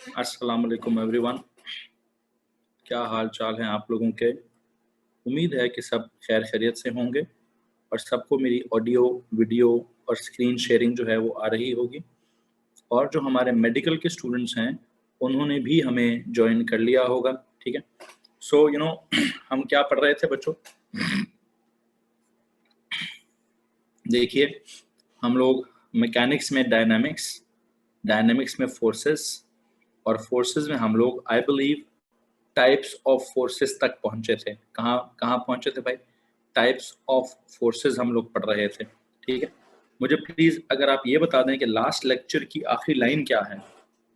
अस्सलाम वालेकुम एवरीवन। क्या हाल चाल हैं आप लोगों के? उम्मीद है कि सब खैर खैरियत से होंगे और सबको मेरी ऑडियो, वीडियो और स्क्रीन शेयरिंग जो है वो आ रही होगी। और जो हमारे मेडिकल के स्टूडेंट्स हैं, उन्होंने भी हमें जॉइन कर लिया होगा, ठीक है? सो हम क्या पढ़ रहे थे बच्चों? देखिए, हम लोग मैकेनिक्स में डायनामिक्स में फोर्सेस, और फोर्सेस में हम लोग I believe types of forces तक पहुंचे थे। कहाँ कहाँ पहुंचे थे भाई? टाइप्स ऑफ फोर्सेस हम लोग पढ़ रहे थे, ठीक है? मुझे प्लीज अगर आप ये बता दें कि लास्ट लेक्चर की आखिरी लाइन क्या है?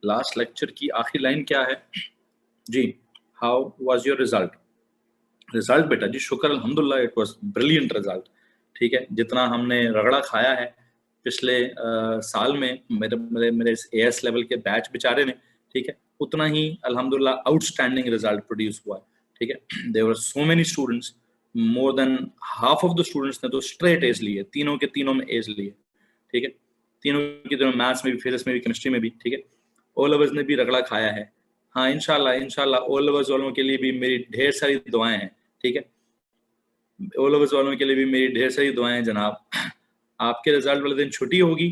लास्ट लेक्चर की आखिरी लाइन क्या है जी? How was your result? Result बेटा जी, शुक्र अल्हम्दुलिल्लाह, इट वाज ब्रिलियंट रिजल्ट, ठीक है? जितना हमने रगड़ा खाया है पिछले साल में, मेरे मेरे मेरे एएस लेवल के बैच बेचारे ने, ठीक है, उतना ही अल्हम्दुलिल्लाह आउटस्टैंडिंग रिजल्ट प्रोड्यूस हुआ है, ठीक है? There were so many students, more than half of the students ने तो स्ट्रेट एज लिए, तीनों के तीनों में एज लिए, ठीक है? तीनों की तीनों, मैथ्स में भी, फिजिक्स में भी, केमिस्ट्री में भी, ठीक है? ओ लेवल्स ने भी रगड़ा खाया है। हाँ, इंशाल्लाह इंशाल्लाह ओ लेवल्स वालों के लिए भी मेरी ढेर सारी दुआएं हैं, ठीक है? ओ लेवल्स वालों के लिए भी मेरी ढेर सारी दुआएं हैं जनाब। आपके रिजल्ट वाले दिन छुट्टी होगी,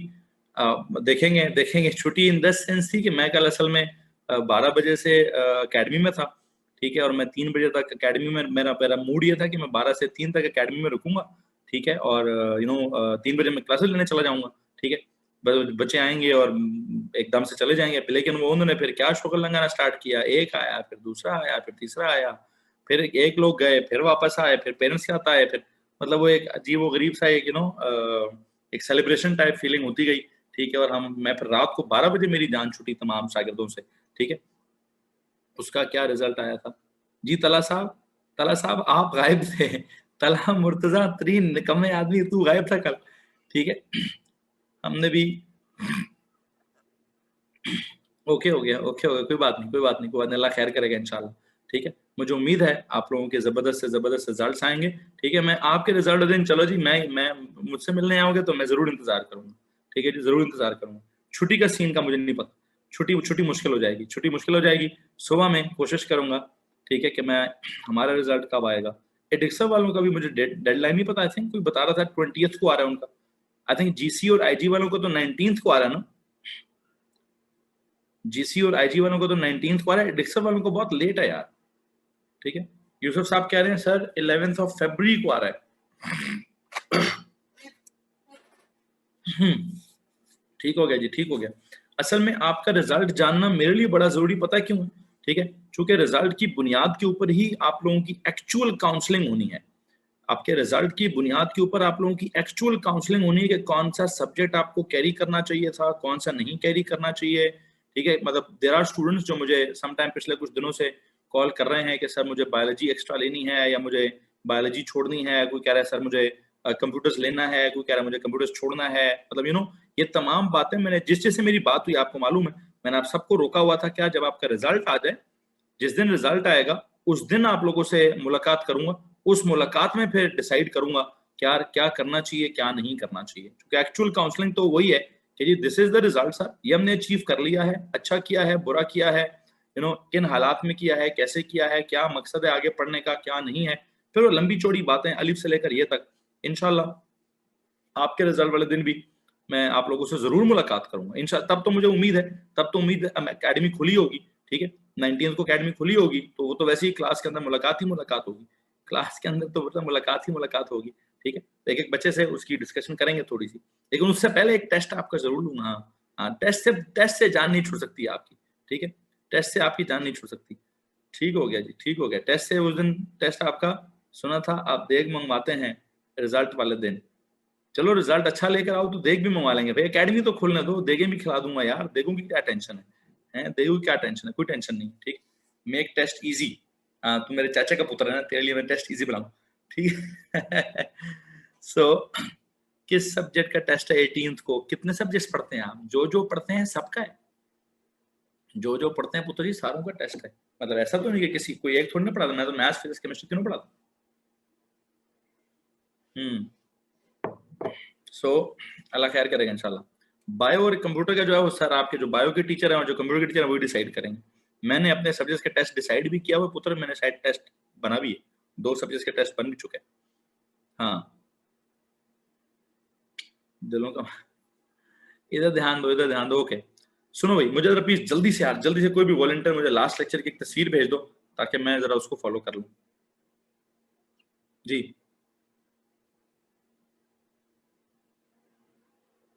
देखेंगे देखेंगे। छुट्टी इन द सेंस थी कि मैं कल असल में 12 बजे से अकेडमी में था, ठीक है? और मैं 3 बजे तक अकेडमी में, मेरा मेरा मूड ये था कि मैं 12 से 3 तक अकेडमी में रुकूंगा, ठीक है? और 3 बजे मैं क्लासेस लेने चला जाऊंगा, ठीक है? बच्चे आएंगे और एकदम से चले जाएंगे, लेकिन वो उन्होंने फिर क्या शुक्र लगाना स्टार्ट किया। एक आया, फिर दूसरा आया, फिर तीसरा आया, फिर एक लोग गए, फिर वापस आए, फिर पेरेंट्स के साथ आए, फिर मतलब वो एक अजीब व गरीब सा एक एक सेलिब्रेशन टाइप फीलिंग होती गई, ठीक है? और मैं फिर रात को 12 बजे मेरी जान छूटी तमाम शागिर्दों से, ठीक है? उसका क्या रिजल्ट आया था जी? तला साहब आप गायब थे। तला मुर्तजा तरीन निकम्मे आदमी, तू गायब था कल, ठीक है? हमने भी ओके हो गया, ओके हो गया, कोई बात नहीं, कोई बात नहीं, कोई बात नहीं, अल्लाह खैर करेगा इंशाल्लाह, ठीक है? मुझे उम्मीद है आप लोगों के जबरदस्त से जबरदस्त रिजल्ट्स आएंगे, ठीक है? मैं आपके रिजल्ट दिन, चलो जी, मैं मुझसे मिलने आओगे तो मैं जरूर इंतजार करूंगा, ठीक है जी? जरूर इंतजार करूंगा। छुट्टी का सीन का मुझे नहीं पता, छुट्टी छुट्टी मुश्किल हो जाएगी, छुट्टी मुश्किल हो जाएगी। सुबह में कोशिश करूंगा, ठीक है, कि मैं, हमारा रिजल्ट कब आएगा? एडिक्सा वालों का भी मुझे डेडलाइन नहीं पता। आई थिंक कोई बता रहा था 20th को आ रहा है उनका। आई थिंक जीसी और आईजी वालों को तो 19th को आ रहा है ना? जीसी और आईजी वालों को तो 19th को आ रहा है, डिक्सर वालों को बहुत लेट है यार, ठीक है? यूसुफ साहब कह रहे हैं सर 11th ऑफ फरवरी को आ रहा है। ठीक हो गया जी, ठीक हो गया। असल में आपका रिजल्ट जानना मेरे लिए बड़ा जरूरी, पता है क्यों? ठीक है, चूंकि रिजल्ट की बुनियाद के ऊपर ही आप लोगों की एक्चुअल काउंसलिंग होनी है। आपके रिजल्ट की बुनियाद के ऊपर आप लोगों की एक्चुअल काउंसलिंग होनी है कि कौन सा सब्जेक्ट आपको कैरी करना चाहिए था, कौन सा नहीं कैरी करना चाहिए, ठीक है? मतलब देयर आर स्टूडेंट्स जो मुझे समटाइम पिछले कुछ दिनों से कॉल कर रहे हैं कि सर मुझे बायोलॉजी एक्स्ट्रा लेनी है, या मुझे बायोलॉजी छोड़नी है। कोई कह रहा है सर मुझे कंप्यूटर्स लेना है, कोई कह रहा है मुझे कंप्यूटर्स छोड़ना है। मतलब ये तमाम बातें मैंने, जिस जिससे मेरी बात हुई आपको मालूम है, मैंने आप सबको रोका हुआ था क्या, जब आपका रिजल्ट आ जाए, जिस दिन रिजल्ट आएगा उस दिन आप लोगों से मुलाकात करूंगा। उस मुलाकात में फिर डिसाइड करूंगा क्या क्या करना चाहिए, क्या नहीं करना चाहिए। क्योंकि एक्चुअल काउंसलिंग तो वही है कि जी this is the result sir, ये हमने अचीव कर लिया है, अच्छा किया है, बुरा किया है, किन हालात में किया है, कैसे किया है, क्या मकसद है आगे पढ़ने का, क्या नहीं है। फिर वो लंबी चौड़ी बातें अलिफ से लेकर ये तक। इंशाल्लाह आपके रिजल्ट वाले दिन भी मैं आप लोगों से जरूर मुलाकात करूंगा इंशाल्लाह। तब तो मुझे उम्मीद है, तब तो उम्मीद है अकेडमी खुली होगी, ठीक है? 19 को अकेडमी खुली होगी तो वो तो वैसे ही क्लास के अंदर मुलाकात ही मुलाकात होगी, क्लास के अंदर तो मतलब मुलाकात ही मुलाकात होगी, ठीक है? एक एक बच्चे से उसकी डिस्कशन करेंगे थोड़ी सी, लेकिन उससे पहले एक टेस्ट आपका जरूर लूंगा। हाँ हाँ, टेस्ट से जान नहीं छूट सकती आपकी, ठीक है? टेस्ट से आपकी जान नहीं छूट सकती। ठीक हो गया जी, ठीक हो गया। टेस्ट से उस दिन टेस्ट आपका सुना था, आप देख मंगवाते हैं रिजल्ट वाले दिन। चलो रिजल्ट अच्छा लेकर आओ तो देख भी मंगवा लेंगे भाई, एकेडमी तो खुलने दो, देगे भी खिला दूंगा यार, देगों की क्या टेंशन है? देगों की क्या टेंशन है? कोई टेंशन नहीं, ठीक? Make test easy. तू मेरे चाचा का पुत्र है ना, तेरे लिए मैं टेस्ट इजी बनाऊं, ठीक है? सो किस सब्जेक्ट का टेस्ट है 18th को? कितने सब्जेक्ट पढ़ते हैं आप? जो जो पढ़ते हैं सबका है, जो जो पढ़ते हैं पुत्र जी सारों का टेस्ट है। मतलब ऐसा तो नहीं कि किसी कोई एक थोड़ी ना पढ़ा था, मैं तो मैथ्स फिजिक्स केमिस्ट्री तीनों पढ़ा था। हम्म। सो अल्लाह खैर करेगा इंशाल्लाह। बायो और कंप्यूटर का जो है वो सर आपके जो बायो के टीचर हैं और जो कंप्यूटर के टीचर हैं वो डिसाइड करेंगे। मैंने अपने सब्जेक्ट के टेस्ट डिसाइड भी किया हुआ पुत्र, मैंने शायद टेस्ट बना भी है, 2 सब्जेक्ट के टेस्ट बन भी चुके हैं। हाँ, दिलों का इधर ध्यान दो, इधर ध्यान दो। ओके सुनो भाई, मुझे जरा प्लीज जल्दी से यार, जल्दी से कोई भी वॉलंटियर मुझे लास्ट लेक्चर की एक तस्वीर भेज दो ताकि मैं जरा उसको फॉलो कर लूं। जी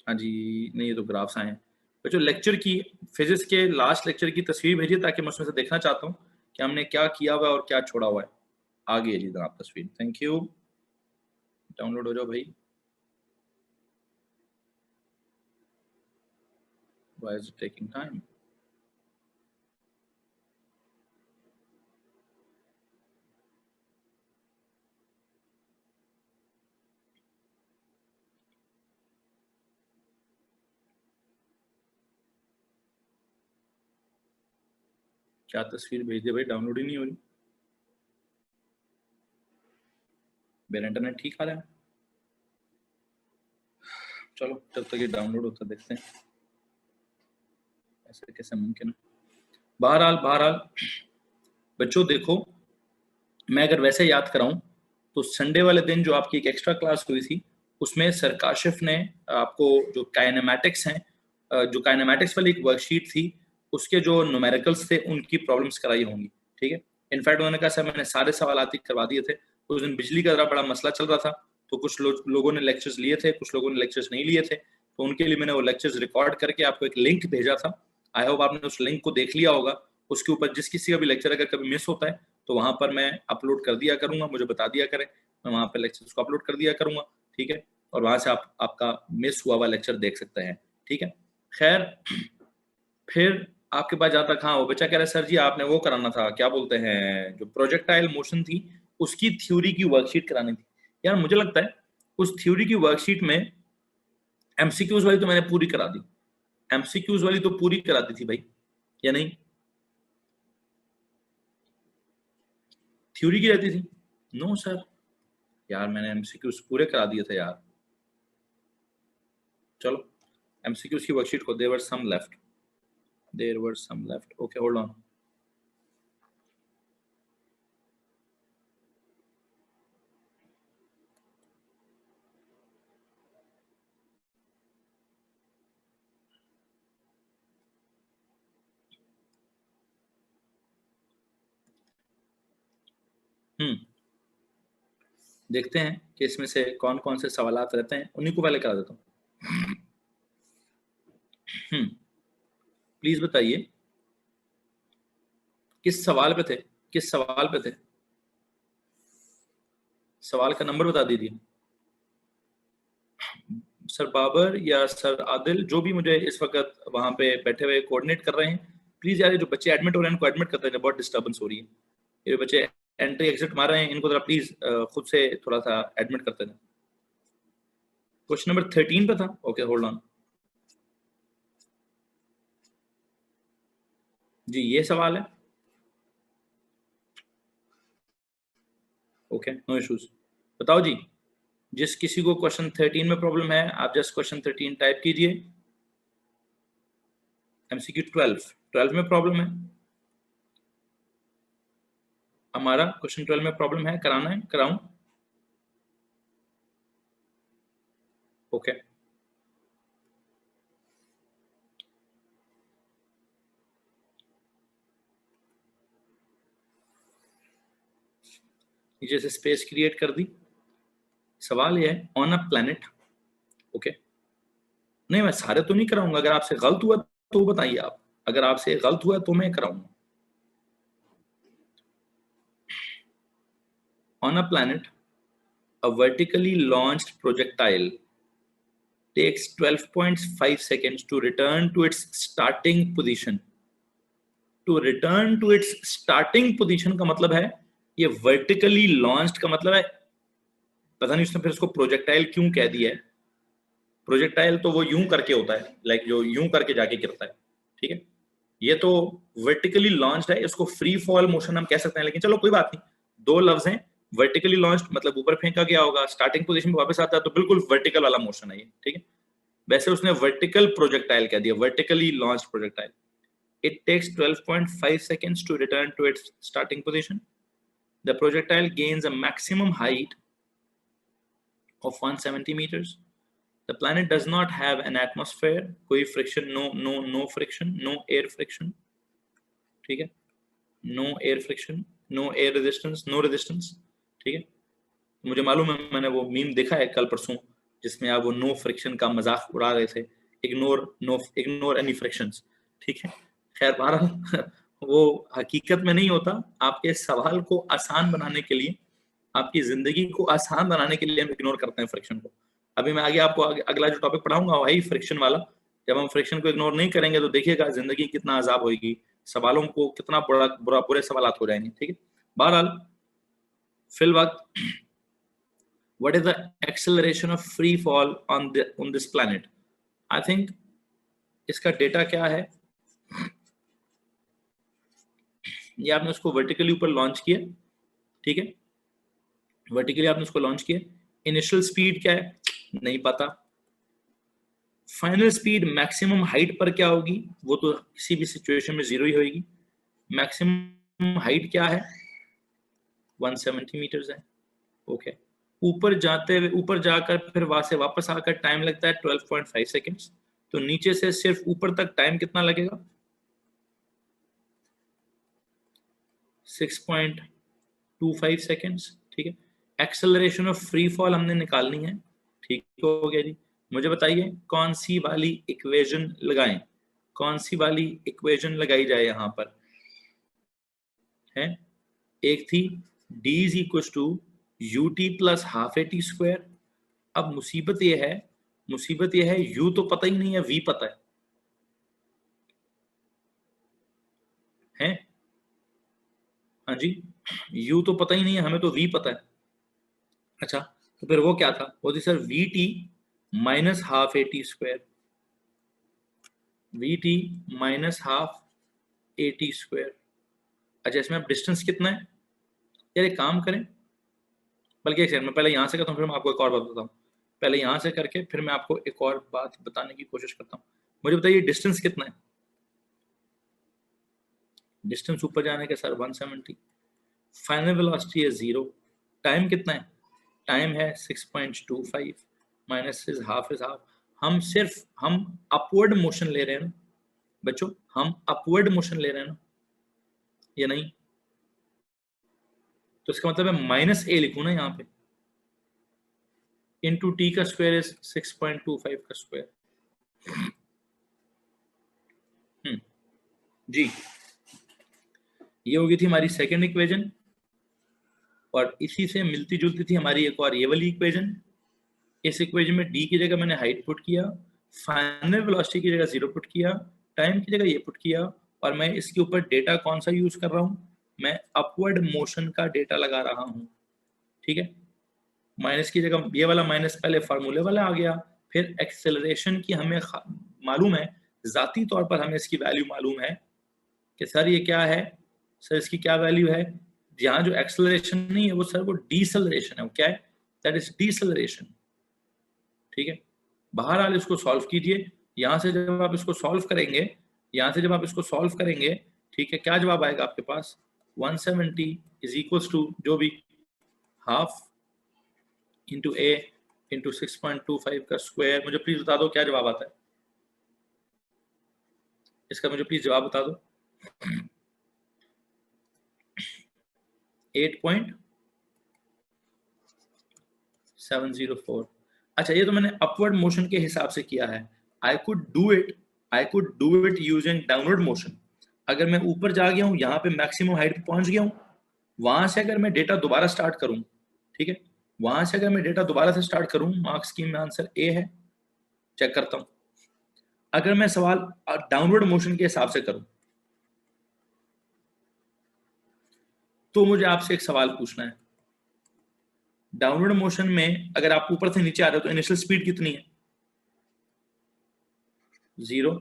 हाँ जी, नहीं ये तो ग्राफ्स आए हैं। तो जो लेक्चर की फिजिक्स के लास्ट लेक्चर की तस्वीर भेजिए ताकि मैं उसमें से देखना चाहता हूँ कि हमने क्या किया हुआ है और क्या छोड़ा हुआ है। आगे जी जनाब तस्वीर, थैंक यू, डाउनलोड हो जाओ भाई। Why is it taking time? क्या तस्वीर भेज दे भाई, डाउनलोड ही नहीं हो रही। मेरा इंटरनेट ठीक आ रहा है, चलो जब तक ये डाउनलोड होता देखते हैं ऐसे कैसे मुमकिन है। बहरहाल बहरहाल बच्चों देखो, मैं अगर वैसे याद कराऊं तो संडे वाले दिन जो आपकी एक एक्स्ट्रा क्लास हुई थी उसमें सर काशिफ ने आपको जो काइनेमैटिक्स हैं, जो काइनेमैटिक्स वाली एक वर्कशीट थी उसके जो न्यूमेरिकल्स थे उनकी प्रॉब्लम्स कराई होंगी। ठीक है, इनफैक्ट उन्होंने कहा सर मैंने सारे सवाल करवा दिए थे। उस दिन बिजली का जरा बड़ा मसला चल रहा था तो कुछ लोगों ने लेक्चर्स लिए थे, कुछ लोगों ने लेक्चर्स नहीं लिए थे, तो उनके लिए मैंने वो लेक्चर्स रिकॉर्ड करके आपको एक लिंक भेजा था। आई होप आपने उस लिंक को देख लिया होगा। उसके ऊपर जिस किसी का भी लेक्चर अगर कभी मिस होता है तो वहां पर मैं अपलोड कर दिया करूंगा, मुझे बता दिया करें, मैं वहां पर लेक्चर्स को अपलोड कर दिया करूंगा। ठीक है, और वहां से आप आपका मिस हुआ हुआ लेक्चर देख सकते हैं। ठीक है, खैर फिर आपके पास जहाँ तक, हाँ वो बच्चा कह रहा है सर जी आपने वो कराना था, क्या बोलते हैं, जो प्रोजेक्टाइल मोशन थी उसकी थ्योरी की वर्कशीट करानी थी। यार मुझे लगता है उस थ्योरी की वर्कशीट में एमसीक्यूज वाली तो मैंने पूरी करा दी, एमसीक्यूज वाली तो पूरी करा दी थी भाई, या नहीं? थ्योरी की रहती थी? नो सर, यार मैंने एमसीक्यूज पूरे करा दिए थे यार। चलो एमसीक्यूज की वर्कशीट को, there were some left, there were some left, okay hold on. देखते हैं कि इसमें से कौन कौन से सवाल रहते हैं, उन्हीं को पहले करा देता हूँ। प्लीज बताइए किस सवाल पे थे, किस सवाल पे थे, सवाल का नंबर बता दीजिए। सर बाबर या सर आदिल, जो भी मुझे इस वक्त वहां पे बैठे हुए कोऑर्डिनेट कर रहे हैं, प्लीज यार ये जो बच्चे एडमिट हो रहे हैं इनको एडमिट करते हैं, बहुत डिस्टर्बेंस हो रही है। ये बच्चे एंट्री एग्जिट मार रहे हैं, इनको जरा प्लीज खुद से थोड़ा सा एडमिट करते हैं। क्वेश्चन नंबर 13 पे था, ओके होल्ड ऑन। जी ये सवाल है, ओके नो इश्यूज। बताओ जी, जिस किसी को क्वेश्चन 13 में प्रॉब्लम है आप जस्ट क्वेश्चन 13 टाइप कीजिए। एमसीक्यू 12 में प्रॉब्लम है, हमारा क्वेश्चन 12 में प्रॉब्लम है, कराना है, कराऊं? ओके नीचे से स्पेस क्रिएट कर दी। सवाल ये है ऑन अ प्लैनेट, ओके नहीं मैं सारे तो नहीं कराऊंगा, अगर आपसे गलत हुआ तो बताइए आप, अगर आपसे गलत हुआ तो मैं कराऊंगा। On a planet a vertically launched projectile takes 12.5 seconds to return to its starting position। To return to its starting position का मतलब है ये वर्टिकली लॉन्च्ड का मतलब है, पता नहीं उसने फिर उसको प्रोजेक्टाइल क्यों कह दिया है। प्रोजेक्टाइल तो वो यूं करके होता है, लाइक जो यूं करके जाके गिरता है। ठीक है, ये तो वर्टिकली लॉन्च्ड है, इसको फ्री फॉल मोशन हम कह सकते हैं, लेकिन चलो कोई बात नहीं, दो लफ्ज हैं। वर्टिकली लॉन्च्ड मतलब ऊपर फेंका गया होगा, स्टार्टिंग पोजीशन में वापस आता है, तो बिल्कुल वर्टिकल वाला मोशन है ये। ठीक है, वैसे उसने वर्टिकल प्रोजेक्टाइल कह दिया, vertically launch projectile. It takes 12.5 seconds to return to its starting position. The projectile gains a maximum height of 170 meters. The planet does not have an atmosphere. कोई friction, no friction, no air friction. ठीक है? No air friction, no air resistance, no resistance. ठीक है? मुझे मालूम है, मैंने वो मीम देखा है कल परसों जिसमें आप वो नो फ्रिक्शन का मजाक उड़ा रहे थे, इग्नोर एनी फ्रिक्शंस। ठीक है, खैर बहरहाल वो हकीकत में नहीं होता। आपके सवाल को आसान बनाने के लिए, आपकी जिंदगी को आसान बनाने के लिए हम इग्नोर करते हैं फ्रिक्शन को। अभी मैं आगे आपको अगला जो टॉपिक पढ़ाऊंगा वही फ्रिक्शन वाला। जब हम फ्रिक्शन को इग्नोर नहीं करेंगे तो देखिएगा जिंदगी कितना अजाब होगी, सवालों को कितना बुरे सवाल हो जाएंगे। ठीक है, बहरहाल फिल वक्त what is the acceleration of free fall on this planet? I think इसका डेटा क्या है, ये आपने उसको वर्टिकली ऊपर लॉन्च किया। ठीक है, वर्टिकली आपने उसको लॉन्च किया। इनिशियल स्पीड क्या है नहीं पता, फाइनल स्पीड मैक्सिमम हाइट पर क्या होगी वो तो किसी भी सिचुएशन में 0 ही होगी। मैक्सिमम हाइट क्या है 170 मीटर्स है। ओके, ऊपर जाते हुए, ऊपर जाकर फिर वहां से वापस आकर टाइम लगता है 12.5 सेकेंड्स। तो नीचे से सिर्फ ऊपर तक टाइम कितना लगेगा 6.25 सेकेंड्स। ठीक है, एक्सेलरेशन ऑफ फ्री फॉल हमने निकालनी है। ठीक हो गया जी, मुझे बताइए कौन सी वाली इक्वेशन लगाएं, कौन सी वाली इक्वेशन लगाई जाए यहां पर है। एक थी d is equal to ut plus half a t square. अब मुसीबत ये है u तो पता ही नहीं है, v पता है हाँ जी, u तो पता ही नहीं है, हमें तो v पता है। अच्छा, तो फिर वो क्या था, वो थी sir we T minus half a t square, we T minus half a t square. अच्छा, इसमें अब डिस्टेंस कितना है यार, एक काम करें, बल्कि एक सेकंड में पहले यहां से करता हूँ फिर मैं आपको एक और बात बताता हूँ। पहले यहां से करके फिर मैं आपको एक और बात बताने की कोशिश करता हूँ। मुझे बताइए डिस्टेंस कितना है, डिस्टेंस ऊपर जाने का सर 170, फाइनल वेलोसिटी है 0, टाइम कितना है, टाइम है 6.25 minus is half is half. हम अपवर्ड मोशन ले रहे हैं ना बच्चों, हम अपवर्ड मोशन ले रहे हैं ना या नहीं, तो इसका मतलब है माइनस ए लिखूं ना यहाँ पे, इंटू टी का स्क्वायर इज 6.25 का स्क्वायर। जी, ये होगी थी हमारी सेकंड इक्वेशन, और इसी से मिलती जुलती थी हमारी एक और ये वाली इक्वेशन। इस इक्वेशन में d की जगह मैंने हाइट पुट किया, फाइनल वेलोसिटी की जगह 0 पुट किया, टाइम की जगह ये पुट किया, और मैं इसके ऊपर डेटा कौन सा यूज कर रहा हूं, मैं अपवर्ड मोशन का डेटा लगा रहा हूं। ठीक है, माइनस की जगह ये वाला माइनस पहले फार्मूले वाला आ गया, फिर एक्सेलरेशन की हमें मालूम है, जाती तौर पर हमें इसकी वैल्यू मालूम है कि सर ये क्या है, सर इसकी क्या वैल्यू है। यहाँ जो एक्सेलरेशन नहीं है वो सर वो डीसेलरेशन है, वो क्या है, दैट इज डीसेलरेशन। ठीक है, बहरहाल इसको सॉल्व कीजिए, यहां से जब आप इसको सॉल्व करेंगे, यहां से जब आप इसको सॉल्व करेंगे, ठीक है, क्या जवाब आएगा आपके पास 170 इज इक्वल टू जो भी हाफ इंटू ए इंटू 6.25 का स्क्वायर। मुझे प्लीज बता दो क्या जवाब आता है इसका, मुझे प्लीज जवाब बता दो। 8.704। अच्छा, ये तो मैंने अपवर्ड मोशन के हिसाब से किया है। I could do it using downward motion. अगर मैं ऊपर जा गया हूं, यहाँ पे मैक्सिमम हाइट पे पहुंच गया हूं, वहां से अगर मैं डेटा दोबारा स्टार्ट करूं, ठीक है, वहां से अगर मैं डेटा दोबारा से स्टार्ट करूं, मार्क्स स्कीम में आंसर ए है, चेक करता हूं। अगर मैं सवाल डाउनवर्ड मोशन के हिसाब से करूं, तो मुझे आपसे एक सवाल पूछना है, डाउनवर्ड मोशन में अगर आप ऊपर से नीचे आ रहे हो तो इनिशियल स्पीड कितनी है 0,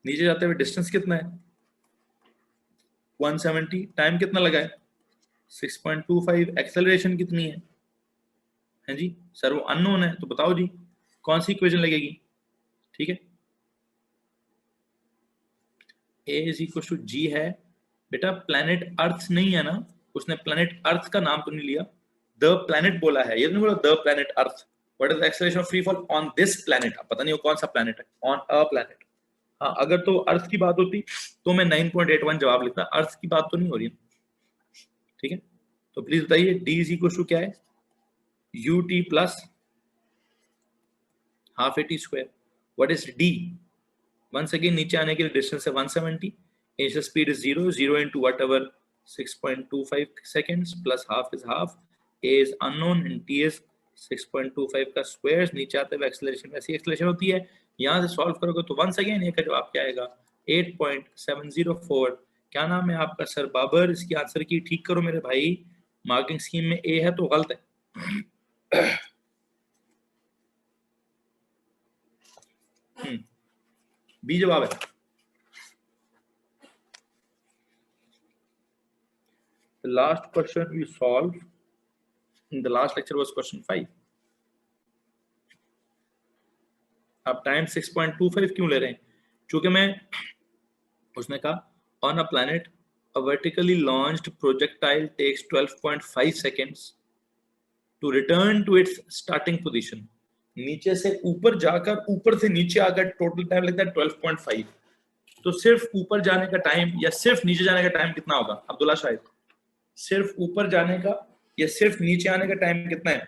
नीचे जाते हुए डिस्टेंस कितना है 170, टाइम कितना लगा है 6.25, एक्सेलरेशन कितनी है जी सर वो अननोन है, तो बताओ जी कौन सी इक्वेशन लगेगी। ठीक है, a is equal to g है। बेटा प्लैनेट अर्थ नहीं है ना, उसने प्लैनेट अर्थ का नाम तो नहीं लिया, द प्लैनेट बोला है, ये नहीं बोला the planet earth. What is the acceleration of free fall on this planet, पता नहीं वो कौन सा प्लैनेट है, ऑन अ प्लैनेट। हाँ, अगर तो अर्थ की बात होती तो मैं 9.81 जवाब लिखता, अर्थ की बात तो नहीं हो रही है, ठीक है। तो प्लीज बताइए d इज इक्वल टू क्या है, ut plus half a t square. What is d, once again नीचे आने के लिए डिस्टेंस है 170, initial speed is 0 into whatever 6.25 seconds plus half is half, a is unknown and t is 6.25 का square, नीचे आते हुए एक्सेलरेशन वैसी एक्सेलरेशन होती है। यहां से सॉल्व करोगे तो वंस अगेन ये का जवाब क्या आएगा 8.704। क्या नाम है आपका, सर बाबर, इसकी आंसर की ठीक करो मेरे भाई, मार्किंग स्कीम में ए है तो गलत है। बी जवाब है। The last question we solved in the last lecture was question 5. आप टाइम 6.25 क्यों ले रहे हैं, क्योंकि मैं उसने कहा on a planet a vertically launched projectile takes 12.5 seconds to return to its starting position। नीचे से ऊपर जाकर ऊपर से नीचे आकर टोटल टाइम लगता है 12.5, तो सिर्फ ऊपर जाने का टाइम या सिर्फ नीचे जाने का टाइम कितना होगा अब्दुल्ला शाहिद, सिर्फ ऊपर जाने का या सिर्फ नीचे आने का टाइम कितना है,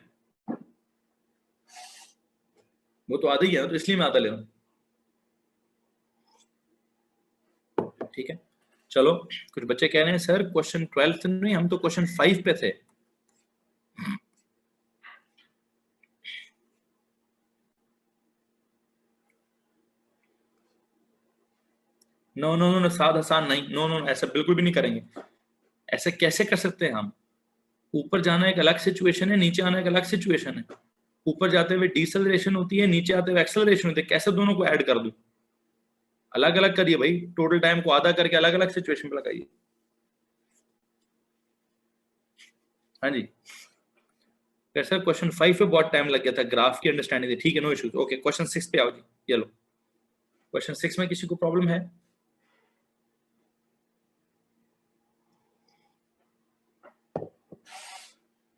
वो तो आधा ही है, तो इसलिए मैं आधा ले रहा हूं, ठीक है। चलो कुछ बच्चे कह रहे हैं सर क्वेश्चन 12 नहीं, हम तो क्वेश्चन 5 पे थे। नो नो नो, साद हसान नहीं, नो नो, ऐसा बिल्कुल भी नहीं करेंगे। ऐसे कैसे कर सकते हैं हम, ऊपर जाना एक अलग सिचुएशन है, नीचे आना एक अलग सिचुएशन है। ऊपर जाते हुए डिसेलरेशन होती है, नीचे आते हुए एक्सेलरेशन होती है, कैसे दोनों को ऐड कर दूं, अलग अलग करिए भाई, टोटल टाइम को आधा करके अलग अलग सिचुएशन पे लगाइए। हाँ जी सर, क्वेश्चन 5 पे बहुत टाइम लग गया था, ग्राफ की अंडरस्टैंडिंग थी, ठीक है, नो इश्यूज। ओके क्वेश्चन 6 पे आओ जी, ये लो क्वेश्चन 6 में किसी को प्रॉब्लम है?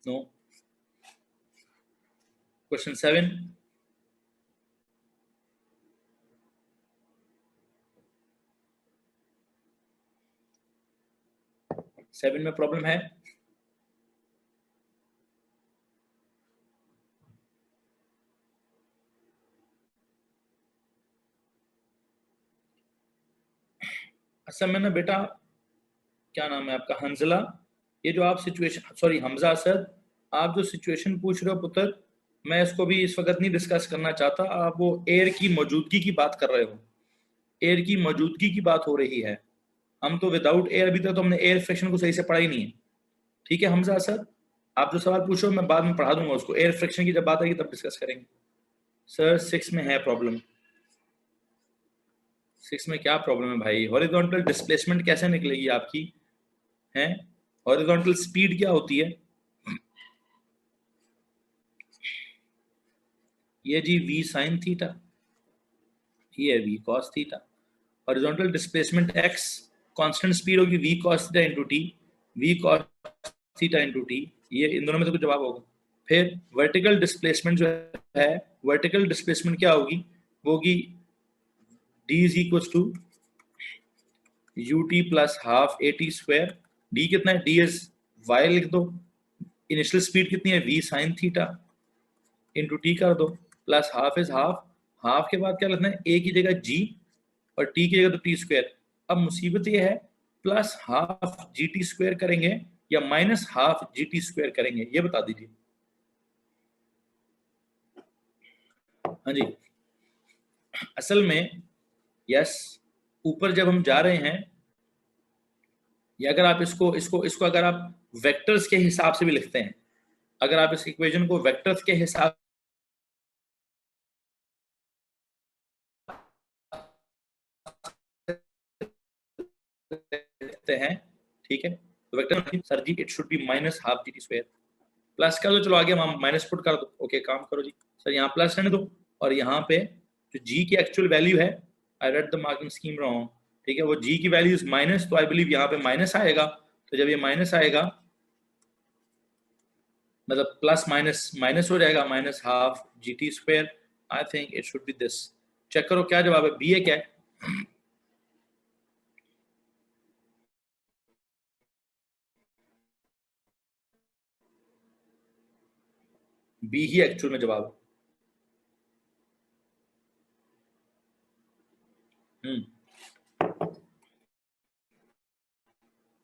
नो। क्वेश्चन 7, में प्रॉब्लम है? असल में ना बेटा, क्या नाम है आपका, हंजला, ये जो आप सिचुएशन, सॉरी हमजा असद, आप जो सिचुएशन पूछ रहे हो पुत्र, मैं इसको भी इस वक्त नहीं डिस्कस करना चाहता। आप वो एयर की मौजूदगी की बात कर रहे हो, एयर की मौजूदगी की बात हो रही है। हम तो विदाउट एयर, अभी तक तो हमने एयर फ्रिक्शन को सही से पढ़ा ही नहीं है, ठीक है हमजा असद। आप जो सवाल पूछो मैं बाद में पढ़ा दूंगा उसको, एयर फ्रिक्शन की जब बात आएगी तब डिस्कस करेंगे। सर 6 में है प्रॉब्लम। 6 में क्या प्रॉब्लम है भाई, हॉरिजॉन्टल डिस्प्लेसमेंट कैसे निकलेगी आपकी है, हॉरिजॉन्टल स्पीड क्या होती है, ये जी v sin थीटा, ये v cos theta. Horizontal displacement x, constant speed होगी v cos theta into T, v cos theta into T, ये इन दोनों में से कुछ जवाब होगा। फिर वर्टिकल डिस्प्लेसमेंट जो है, वर्टिकल डिस्प्लेसमेंट क्या होगी, वो होगी d is equal to ut plus half a t square. d कितना है, d इज y लिख दो, इनिशियल स्पीड कितनी है v sin theta into T कर दो, plus half is half, half के बाद क्या लिखना है, a की जगह g और t की जगह तो टी स्क्वायर। अब मुसीबत ये है, plus half g t square करेंगे या minus half g t square करेंगे, ये बता दीजिए। हाँ जी, असल में यस, ऊपर जब हम जा रहे हैं, या अगर आप इसको इसको इसको अगर आप वेक्टर्स के हिसाब से भी लिखते हैं, अगर आप इस इक्वेशन को वेक्टर्स के हिसाब लिखते हैं, ठीक है, तो vector sir ji it should be minus half g t square. Plus कर दो, चलो आगे हम माइनस पुट कर दो, ओके काम करो जी। सर यहाँ प्लस रहने दो, और यहाँ पे जो g की एक्चुअल वैल्यू है, I read the marking scheme wrong, ठीक है, वो g की वैल्यू इज माइनस, तो आई बिलीव यहाँ पे माइनस आएगा, तो जब ये माइनस आएगा मतलब प्लस माइनस माइनस हो जाएगा, minus half GT square, I think it should be this. Check करो क्या जवाब है, बी है क्या है? बी ही एक्चुअल में जवाब है।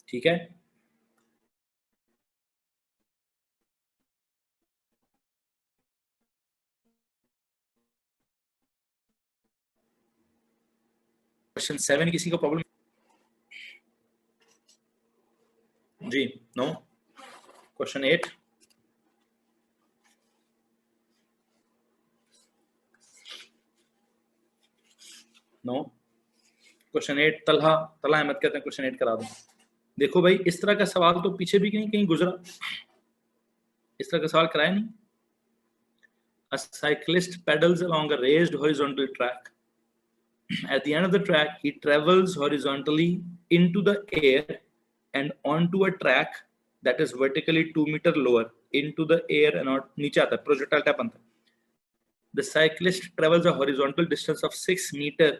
ठीक है, क्वेश्चन 7 किसी का प्रॉब्लम? जी no. Question 8, no. Question 8 Talha Ahmad कहते हैं क्वेश्चन 8 करा दो। देखो भाई, इस तरह का सवाल तो पीछे भी कहीं कहीं गुजरा, इस तरह का सवाल कराया नहीं। A cyclist pedals along a raised horizontal track. At the end of the track, he travels horizontally into the air and onto a track that is vertically 2 meter lower into the air and out नीचे आता है, projectile type बनता है। The cyclist travels a horizontal distance of 6 meter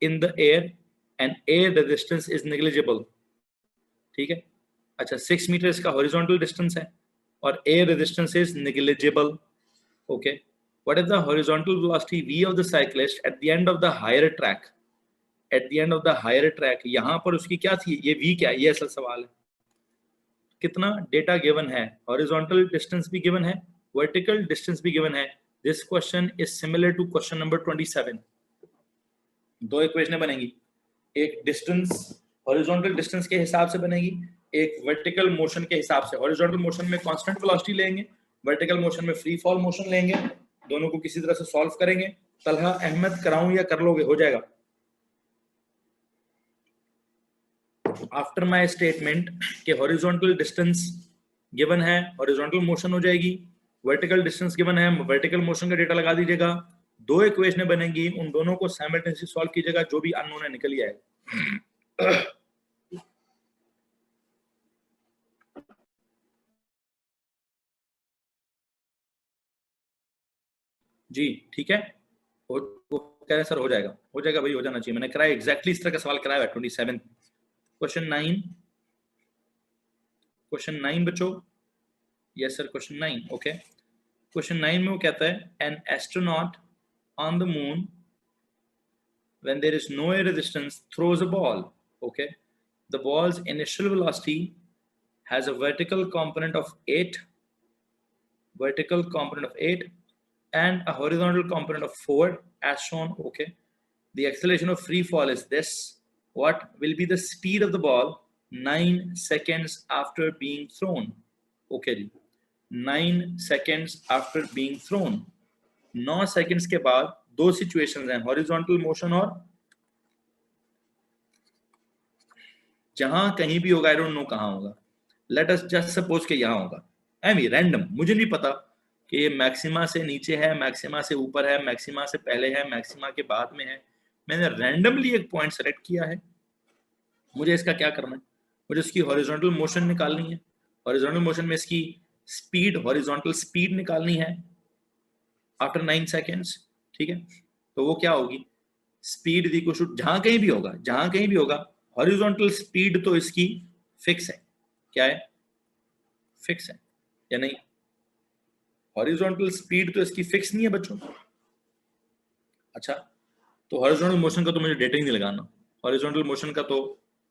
in the air and air resistance is negligible. ठीक है, अच्छा 6 metre इसका horizontal distance है और air resistance is negligible. Okay, what is the horizontal velocity v of the cyclist at the end of the higher track? At the end of the higher track, यहां पर उसकी क्या थी, ये v क्या है, ये असल सवाल है। कितना डेटा गिवन है, हॉरिजॉन्टल डिस्टेंस भी गिवन है, वर्टिकल डिस्टेंस भी गिवन है। This question is similar to question number 27। दो इक्वेशनें बनेंगी, एक डिस्टेंस हॉरिजॉन्टल डिस्टेंस के हिसाब से बनेगी, एक वर्टिकल मोशन के हिसाब से। हॉरिजॉन्टल मोशन में कांस्टेंट वेलोसिटी लेंगे, वर्टिकल मोशन में फ्री फॉल मोशन लेंगे, दोनों को किसी तरह से सॉल्व करेंगे। तलहा अहमद कराऊं या कर लोगे? हो जाएगा। आफ्टर माय स्टेटमेंट के हॉरिजॉन्टल डिस्टेंस गिवन है, हॉरिजॉन्टल मोशन हो जाएगी, वर्टिकल डिस्टेंस गिवन है, वर्टिकल मोशन का डेटा लगा दीजिएगा, दो इक्वेशनें बनेंगी, उन दोनों को साइमल्टेनियसली सॉल्व कीजिएगा, जो भी अननोन है निकल ही आएगा। जी ठीक है, वो कह रहे सर हो जाएगा, हो जाएगा भाई, हो जाना चाहिए, मैंने कराया एग्जैक्टली इस तरह का सवाल कराया है 27। क्वेश्चन 9, क्वेश्चन 9 बच्चों, yes sir question 9, okay. Question 9 में वो कहता है an astronaut on the moon when there is no air resistance throws a ball, okay, the ball's initial velocity has a vertical component of 8 and a horizontal component of 4 as shown, okay. The acceleration of free fall is this. What will be the speed of the ball 9 seconds after being thrown? Okay जी, 9 seconds after being thrown, 9 seconds के बाद दो situations हैं, horizontal motion और जहां कहीं भी होगा, आई डोंट नो कहां होगा, लेट अस जस्ट सपोज के यहां होगा, आई मीन रैंडम, मुझे नहीं पता कि ये मैक्सिमा से नीचे है, मैक्सिमा से ऊपर है, मैक्सिमा से पहले है, मैक्सिमा के बाद में है, मैंने रैंडमली एक पॉइंट सेलेक्ट किया है। मुझे इसका क्या करना है, मुझे इसकी हॉरिजॉन्टल मोशन निकालनी है, हॉरिजॉन्टल मोशन में इसकी स्पीड, हॉरिजॉन्टल स्पीड निकालनी है आफ्टर 9 सेकेंड्स, ठीक है। तो वो क्या होगी, स्पीड इक्वल टू, जहां कहीं भी होगा, जहां कहीं भी होगा, हॉरिजॉन्टल स्पीड तो इसकी फिक्स है, क्या है, फिक्स है या नहीं? हॉरिजॉन्टल स्पीड तो इसकी फिक्स नहीं है बच्चों। अच्छा, तो हॉरिजॉन्टल मोशन का तो मुझे डेटा ही नहीं लगाना, हॉरिजॉन्टल मोशन का तो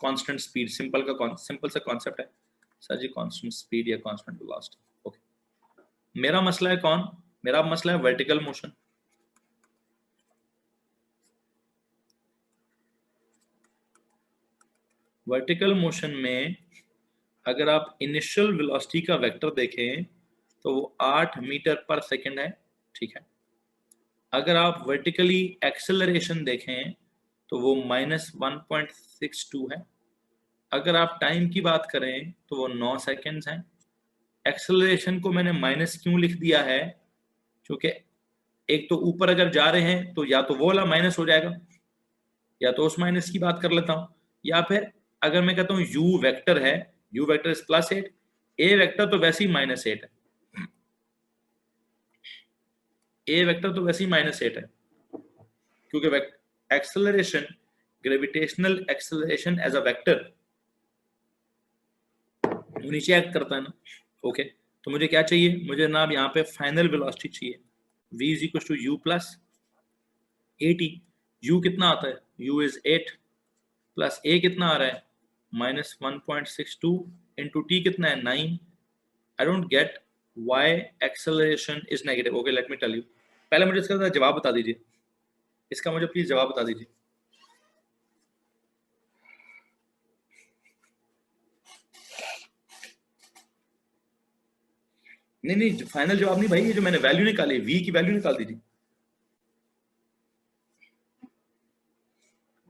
कांस्टेंट स्पीड, सिंपल सा कॉन्सेप्ट है सर जी, कांस्टेंट स्पीड या कांस्टेंट वेलोसिटी, ओके। मेरा मसला है कौन, मेरा मसला है वर्टिकल मोशन। वर्टिकल मोशन में अगर आप इनिशियल वेलोसिटी का वेक्टर देखें तो वो 8 मीटर पर सेकंड है, ठीक है। अगर आप वर्टिकली एक्सेलरेशन देखें तो वो -1.62 है। अगर आप टाइम की बात करें तो वो 9 सेकेंड्स हैं। एक्सेलरेशन को मैंने माइनस क्यों लिख दिया है, क्योंकि एक तो ऊपर अगर जा रहे हैं तो या तो वो वाला माइनस हो जाएगा, या तो उस माइनस की बात कर लेता हूं, या फिर अगर मैं कहता हूं u वेक्टर है, u vector is +8, a vector तो वैसे ही -8 है, a वेक्टर तो वैसे ही -8 है, क्योंकि acceleration, gravitational acceleration as a vector नीचे एक्ट करता है ना। ओके, तो मुझे क्या चाहिए, मुझे ना अब यहाँ पे फाइनल वेलोसिटी चाहिए, v is equal to u plus 8, u कितना आता है, u इज 8 प्लस a कितना आ रहा है -1.62 इंटू t कितना है 9। I don't get why acceleration is negative। Okay, let me tell you, पहले मुझे इसका जवाब बता दीजिए, इसका मुझे प्लीज जवाब बता दीजिए। नहीं नहीं, फाइनल जवाब नहीं भाई, ये जो मैंने वैल्यू निकाली, v की वैल्यू निकाल दीजिए,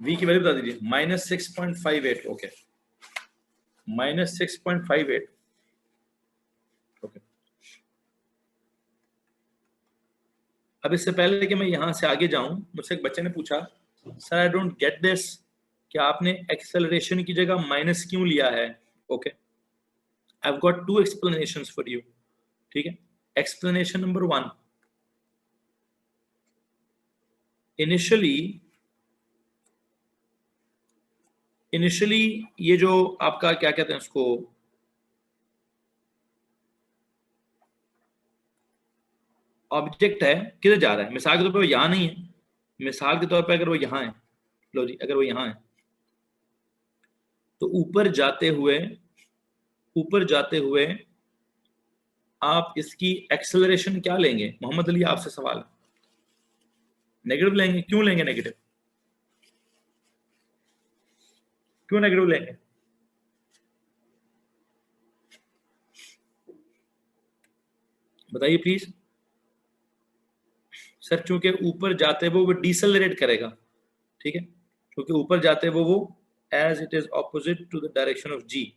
v की वैल्यू बता दीजिए, -6.58। ओके, -6.58। ओके, अब इससे पहले कि मैं यहां से आगे जाऊं, मुझसे एक बच्चे ने पूछा, sir I don't get this, कि आपने एक्सेलरेशन की जगह माइनस क्यों लिया है। Okay, I have got 2 explanations for you. ठीक है, एक्सप्लेनेशन नंबर 1, इनिशियली ये जो आपका क्या कहते हैं उसको, ऑब्जेक्ट है, किधर जा रहा है, मिसाल के तौर पर यहां नहीं है, मिसाल के तौर पर अगर वो यहां है, लो जी, अगर वो यहां है तो ऊपर जाते हुए आप इसकी एक्सेलरेशन क्या लेंगे। मोहम्मद अली, आपसे सवाल है, नेगेटिव लेंगे, क्यों लेंगे नेगेटिव, क्यों नेगेटिव लेंगे, बताइए प्लीज। सर चूंकि ऊपर जाते हुए वो डिसेलरेट करेगा, ठीक है, क्योंकि ऊपर जाते हुए वो as it is opposite to the direction of g.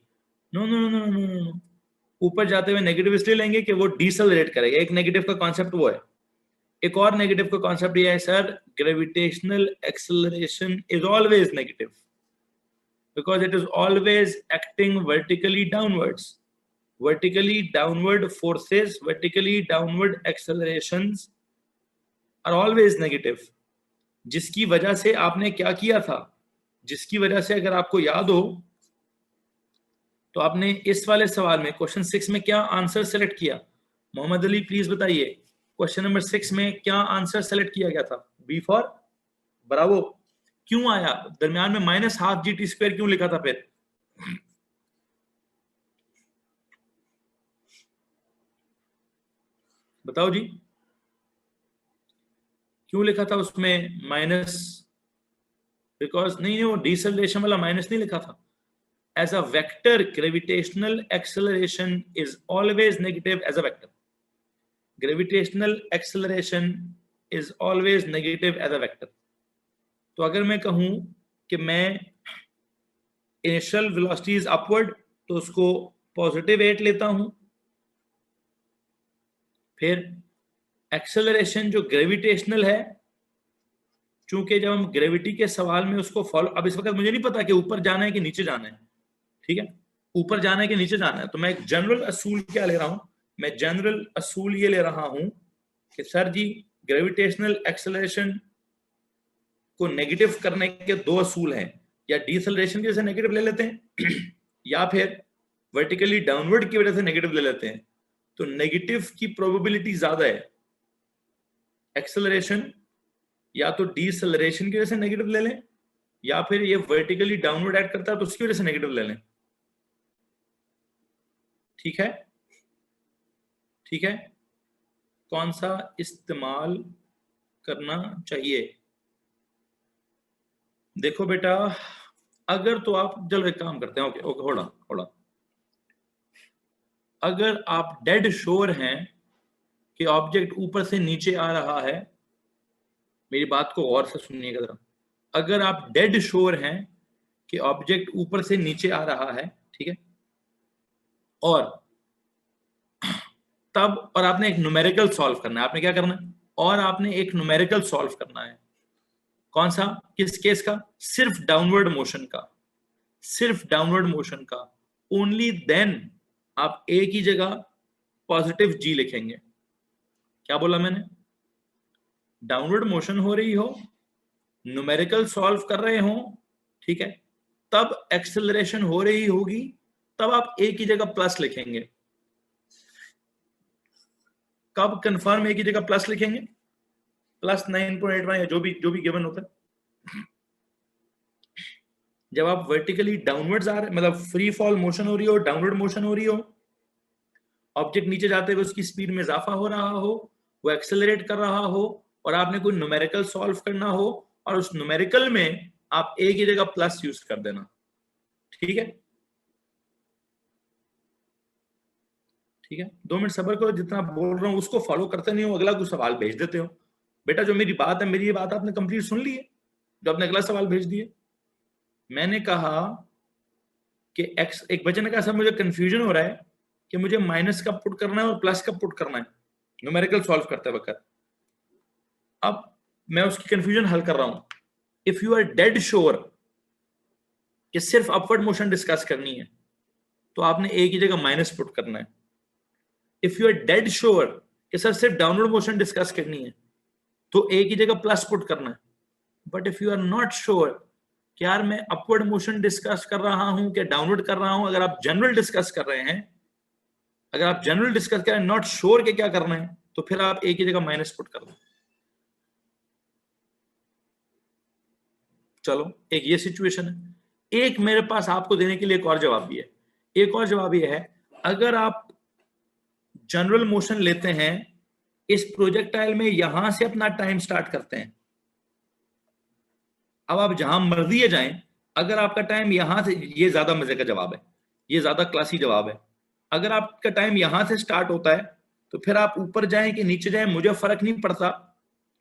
No no no no no no, ऊपर जाते हुए नेगेटिव इसलिए लेंगे कि वो डिसेलरेट करेगा, एक नेगेटिव का कॉन्सेप्ट वो है। एक और नेगेटिव का कॉन्सेप्ट ये है sir, gravitational acceleration is always negative because it is always acting vertically downwards. Vertically downward forces, vertically downward accelerations are always negative, जिसकी वजह से आपने क्या किया था, जिसकी वजह से अगर आपको याद हो तो आपने इस वाले सवाल में क्वेश्चन 6 में क्या आंसर सेलेक्ट किया। मोहम्मद अली प्लीज बताइए, क्वेश्चन नंबर 6 में क्या आंसर सेलेक्ट किया गया था, बी फॉर ब्रावो। क्यों आया दरमियान में -12 GT² क्यों लिखा था फिर, बताओ जी, क्यों लिखा था उसमें माइनस, बिकॉज नहीं वो डिसेलरेशन वाला माइनस नहीं लिखा था। As a vector gravitational acceleration is always negative as a vector, gravitational acceleration is always negative as a vector. तो अगर मैं कहूं कि मैं इनिशियल वेलोसिटी इज अपवर्ड, तो उसको +8 लेता हूं, फिर एक्सेलरेशन जो ग्रेविटेशनल है, चूंकि जब हम ग्रेविटी के सवाल में उसको फॉलो, अब इस वक्त मुझे नहीं पता कि ऊपर जाना है कि नीचे जाना है, ठीक है, ऊपर जाना है कि नीचे जाना है, तो मैं एक जनरल असूल क्या ले रहा हूं, मैं जनरल असूल ये ले रहा हूं कि सर जी ग्रेविटेशनल एक्सेलरेशन को नेगेटिव करने के 2 असूल हैं, या डिसेलरेशन की वजह से नेगेटिव ले लेते हैं या फिर वर्टिकली डाउनवर्ड की वजह से नेगेटिव ले लेते हैं। तो नेगेटिव की प्रोबेबिलिटी ज्यादा है, एक्सेलरेशन या तो डिसेलरेशन की वजह से नेगेटिव ले लें, या फिर ये वर्टिकली डाउनवर्ड एक्ट करता है तो उसकी वजह से नेगेटिव ले लें। ठीक है, ठीक है, कौन सा इस्तेमाल करना चाहिए। देखो बेटा, अगर तो आप चलो एक काम करते हैं, ओके ओके होल्ड ऑन, अगर आप डेड श्योर हैं कि ऑब्जेक्ट ऊपर से नीचे आ रहा है, मेरी बात को गौर से सुनिएगा जरा, अगर आप डेड श्योर हैं कि ऑब्जेक्ट ऊपर से नीचे आ रहा है, ठीक है, और तब और आपने एक न्यूमेरिकल सॉल्व करना है, आपने क्या करना है, और आपने एक न्यूमेरिकल सॉल्व करना है। कौन सा? किस केस का? सिर्फ डाउनवर्ड मोशन का, सिर्फ डाउनवर्ड मोशन का। ओनली देन आप ए की जगह पॉजिटिव जी लिखेंगे। क्या बोला मैंने? डाउनवर्ड मोशन हो रही हो, न्यूमेरिकल सॉल्व कर रहे हो, ठीक है, तब एक्सेलरेशन हो रही होगी, तब आप ए की जगह प्लस लिखेंगे। कब कंफर्म ए की जगह प्लस लिखेंगे? प्लस 9.81 या जो भी गिवन होता है। जब आप वर्टिकली डाउनवर्ड्स आ रहे, मतलब फ्री फॉल मोशन हो रही हो, डाउनवर्ड मोशन हो रही हो, ऑब्जेक्ट नीचे जाते हुए उसकी स्पीड में इजाफा हो रहा हो, वो एक्सेलरेट कर रहा हो, और आपने कोई न्यूमेरिकल सॉल्व करना हो, और उस न्यूमेरिकल में आप ए की जगह प्लस यूज कर देना। ठीक है, ठीक है, 2 मिनट सब्र करो, जितना बोल रहा हूं उसको फॉलो करते नहीं हो, अगला कुछ सवाल भेज देते हो। बेटा जो मेरी बात है, मेरी ये बात आपने कंप्लीट सुन ली है, जो आपने अगला सवाल भेज दिए। मैंने कहा कि एक्स, एक बच्चे ने कहा सर मुझे कंफ्यूजन हो रहा है कि मुझे माइनस कब पुट करना है और प्लस कब पुट करना है न्यूमेरिकल सॉल्व करते वक्त। अब मैं उसकी कंफ्यूजन हल कर रहा हूं। If you are dead sure कि सिर्फ अपवर्ड मोशन डिस्कस करनी है, तो आपने ए की जगह माइनस पुट करना है। If you are dead sure कि सर सिर्फ डाउनवर्ड मोशन डिस्कस करनी है, तो ए की जगह प्लस पुट करना है। But if you are not sure कि यार मैं अपवर्ड मोशन डिस्कस कर रहा हूं कि डाउनवर्ड कर रहा हूं, अगर आप जनरल डिस्कस कर रहे हैं, अगर आप जनरल डिस्कस कर रहे हैं, नॉट श्योर के क्या करना है, तो फिर आप ए की जगह माइनस पुट कर दो। चलो, एक ये सिचुएशन है। एक मेरे पास आपको देने के लिए एक और जवाब भी है। एक और जवाब ये है, अगर आप जनरल मोशन लेते हैं, इस प्रोजेक्टाइल में यहां से अपना टाइम स्टार्ट करते हैं, अब आप जहां मर्जी है जाएं, अगर आपका टाइम यहां से, ये ज्यादा मजे का जवाब है, ये ज्यादा क्लासी जवाब है, अगर आपका टाइम यहां से स्टार्ट होता है, तो फिर आप ऊपर जाएं कि नीचे जाएं, मुझे फर्क नहीं पड़ता,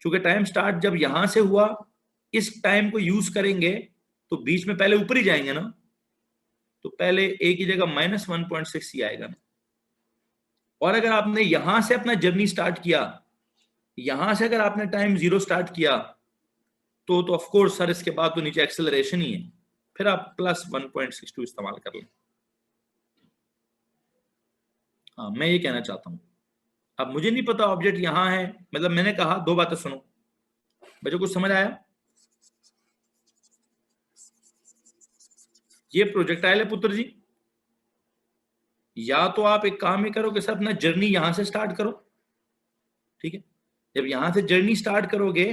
क्योंकि टाइम स्टार्ट जब यहां से हुआ, इस टाइम को यूज करेंगे तो बीच में पहले ऊपर ही जाएंगे ना, तो पहले ए की जगह -1.6 ही आएगा ना। और अगर आपने यहां से अपना जर्नी स्टार्ट किया, यहां से अगर आपने टाइम 0 स्टार्ट किया, तो ऑफ कोर्स सर इसके बाद तो नीचे एक्सेलरेशन ही है, फिर आप +1.62 इस्तेमाल कर लें। हाँ, मैं ये कहना चाहता हूं। अब मुझे नहीं पता ऑब्जेक्ट यहां है, मतलब मैंने कहा, 2 बातें सुनो बच्चों, कुछ समझ आया? ये प्रोजेक्टाइल है पुत्र जी, या तो आप एक काम ही करो कि सर अपना जर्नी यहां से स्टार्ट करो, ठीक है, जब यहां से जर्नी स्टार्ट करोगे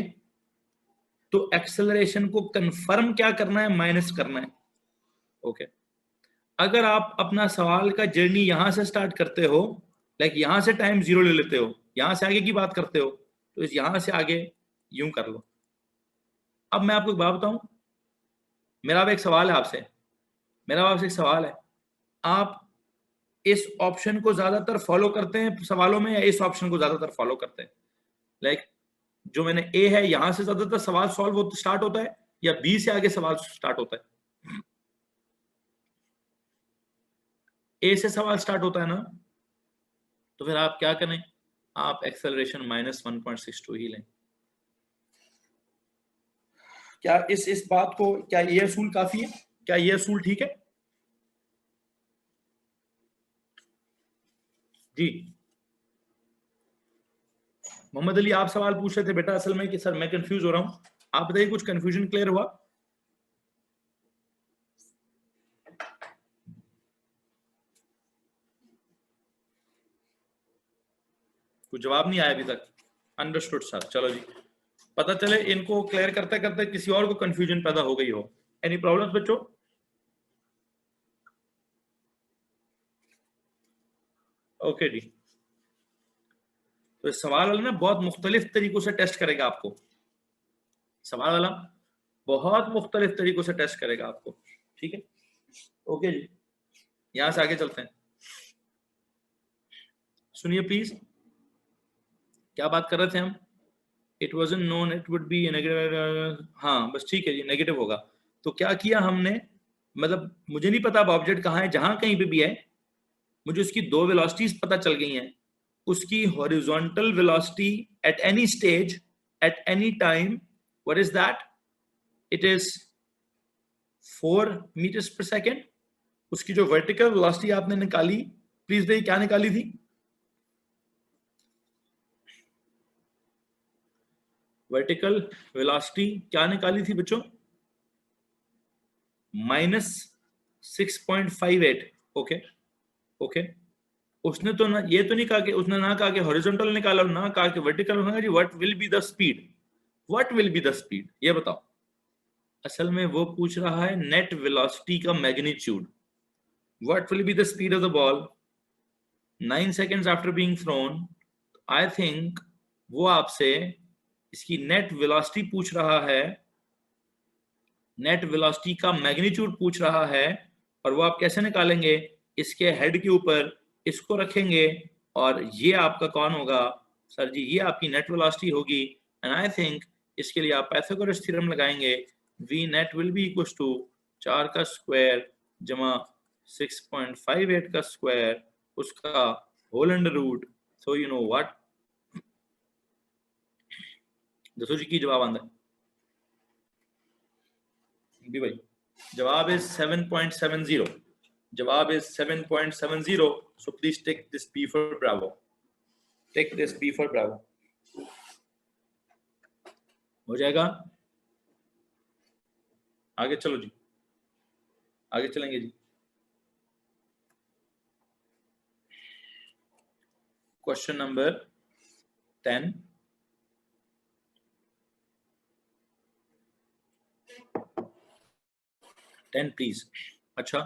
तो एक्सेलरेशन को कंफर्म क्या करना है, माइनस करना है। ओके, अगर आप अपना सवाल का जर्नी यहां से स्टार्ट करते हो, लाइक यहां से टाइम 0 ले लेते हो, यहां से आगे की बात करते हो, तो इस यहां से आगे यूं कर लो। अब मैं आपको एक बात बताऊं, मेरा अब एक सवाल है आपसे, मेरा आपसे एक सवाल है, आप इस ऑप्शन को ज्यादातर फॉलो करते हैं सवालों में, या इस ऑप्शन को ज्यादातर फॉलो करते हैं? लाइक जो मैंने ए है, यहां से ज्यादातर सवाल सॉल्व स्टार्ट होता है, या बी से आगे सवाल स्टार्ट होता है? ए से सवाल स्टार्ट होता है ना, तो फिर आप क्या करें, आप एक्सेलरेशन -1.62 ही लें। क्या इस बात को, क्या ये असूल काफी है? क्या ये असूल ठीक है? जी मोहम्मद अली, आप सवाल पूछ रहे थे बेटा असल में कि सर मैं कंफ्यूज हो रहा हूं, आप बताइए कुछ कंफ्यूजन क्लियर हुआ? कुछ जवाब नहीं आया अभी तक? अंडरस्टूड सर, चलो जी, पता चले इनको क्लियर करते करते किसी और को कंफ्यूजन पैदा हो गई हो। एनी प्रॉब्लम्स बच्चों? ओके जी, तो इस सवाल वाला ना बहुत मुख्तलिफ तरीकों से टेस्ट करेगा आपको, सवाल वाला बहुत मुख्तलिफ तरीकों से टेस्ट करेगा आपको, ठीक है। ओके जी, यहां से आगे चलते हैं, सुनिए प्लीज, क्या बात कर रहे थे हम? It wasn't known it would be negative, हाँ बस ठीक है जी, नेगेटिव होगा। तो क्या किया हमने, मतलब मुझे नहीं पता अब ऑब्जेक्ट कहाँ है, जहां कहीं पे भी है, मुझे उसकी 2 वेलोसिटीज पता चल गई हैं, उसकी horizontal velocity at any stage at any time, what is that? It is 4 metres per second. उसकी जो वर्टिकल वेलोसिटी आपने निकाली, प्लीज भाई क्या निकाली थी? वर्टिकल वेलोसिटी क्या निकाली थी बच्चों? -6.58। ओके ओके, उसने तो ना ये तो नहीं कहा कि, उसने ना कहा कि हॉरिजॉन्टल निकाला, ना कहा कि वर्टिकल। होगा जी what will be the speed, what will be the speed, ये बताओ। असल में वो पूछ रहा है नेट वेलोसिटी का magnitude. What will be the speed of the ball 9 seconds after being thrown. I think वो आपसे इसकी नेट वेलोसिटी पूछ रहा है, नेट वेलोसिटी का मैग्नीट्यूड पूछ रहा है। और वो आप कैसे निकालेंगे? इसके हेड के ऊपर इसको रखेंगे और ये आपका कौन होगा? सर जी ये आपकी नेट वेलोसिटी होगी। एंड आई थिंक इसके लिए आप पाइथागोरस थ्योरम लगाएंगे। V net will be equal to 4 का स्क्वायर जमा 6.58 का स्क्वायर, उसका whole under root. So you know what, दसो जी की जवाब आंदा भी भाई? जवाब is 7.70. जवाब is 7.70. So please take this B for Bravo. Take this B for Bravo. हो जाएगा? आगे चलो जी, आगे चलेंगे जी। Question number 10। प्लीज। अच्छा,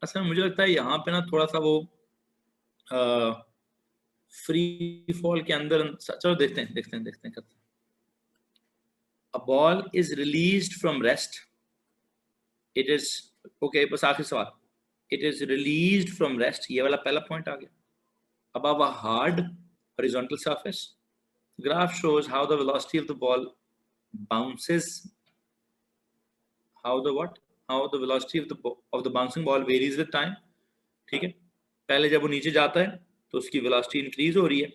असल में मुझे लगता है यहाँ पे ना थोड़ा सा वो फ्री फॉल के अंदर, चलो देखते हैं करते हैं। A ball is released from rest. It is okay, बस आखिरी सवाल। It is released from rest, ये वाला पहला पॉइंट आ गया। Above a hard horizontal surface. Graph shows how the velocity of the ball bounces. How the what? How the velocity of the bouncing ball varies with time. ठीक है, पहले जब वो नीचे जाता है तो उसकी वेलोसिटी इंक्रीज हो रही है।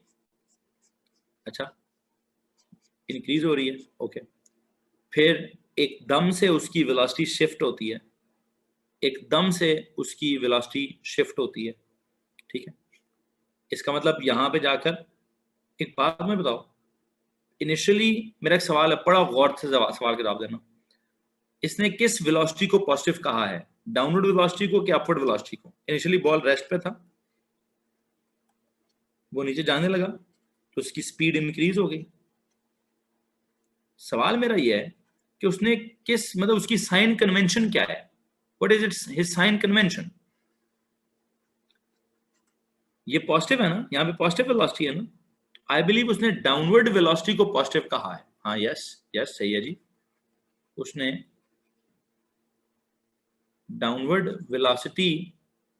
अच्छा, इंक्रीज हो रही है, ओके। फिर एकदम से उसकी वेलोसिटी शिफ्ट होती है, एकदम से उसकी वेलोसिटी शिफ्ट होती है, ठीक है। इसका मतलब यहां पे जाकर, एक बात में बताओ, इनिशियली मेरा एक सवाल है, बड़ा गौर से सवाल का जवाब देना। इसने किस वेलोसिटी को पॉजिटिव कहा है? डाउनवर्ड वेलोसिटी को कि अपवर्ड वेलोसिटी को? इनिशियली बॉल रेस्ट पे था, वो नीचे जाने लगा तो उसकी स्पीड इंक्रीज हो गई। सवाल मेरा यह है कि उसने किस, मतलब उसकी साइन कन्वेंशन क्या है? What is its his sign convention? ये पॉजिटिव है ना, यहाँ पे पॉजिटिव वेलोसिटी है ना। आई बिलीव उसने डाउनवर्ड वेलोसिटी को पॉजिटिव कहा है। हाँ, यस यस सही है जी, उसने डाउनवर्ड वेलोसिटी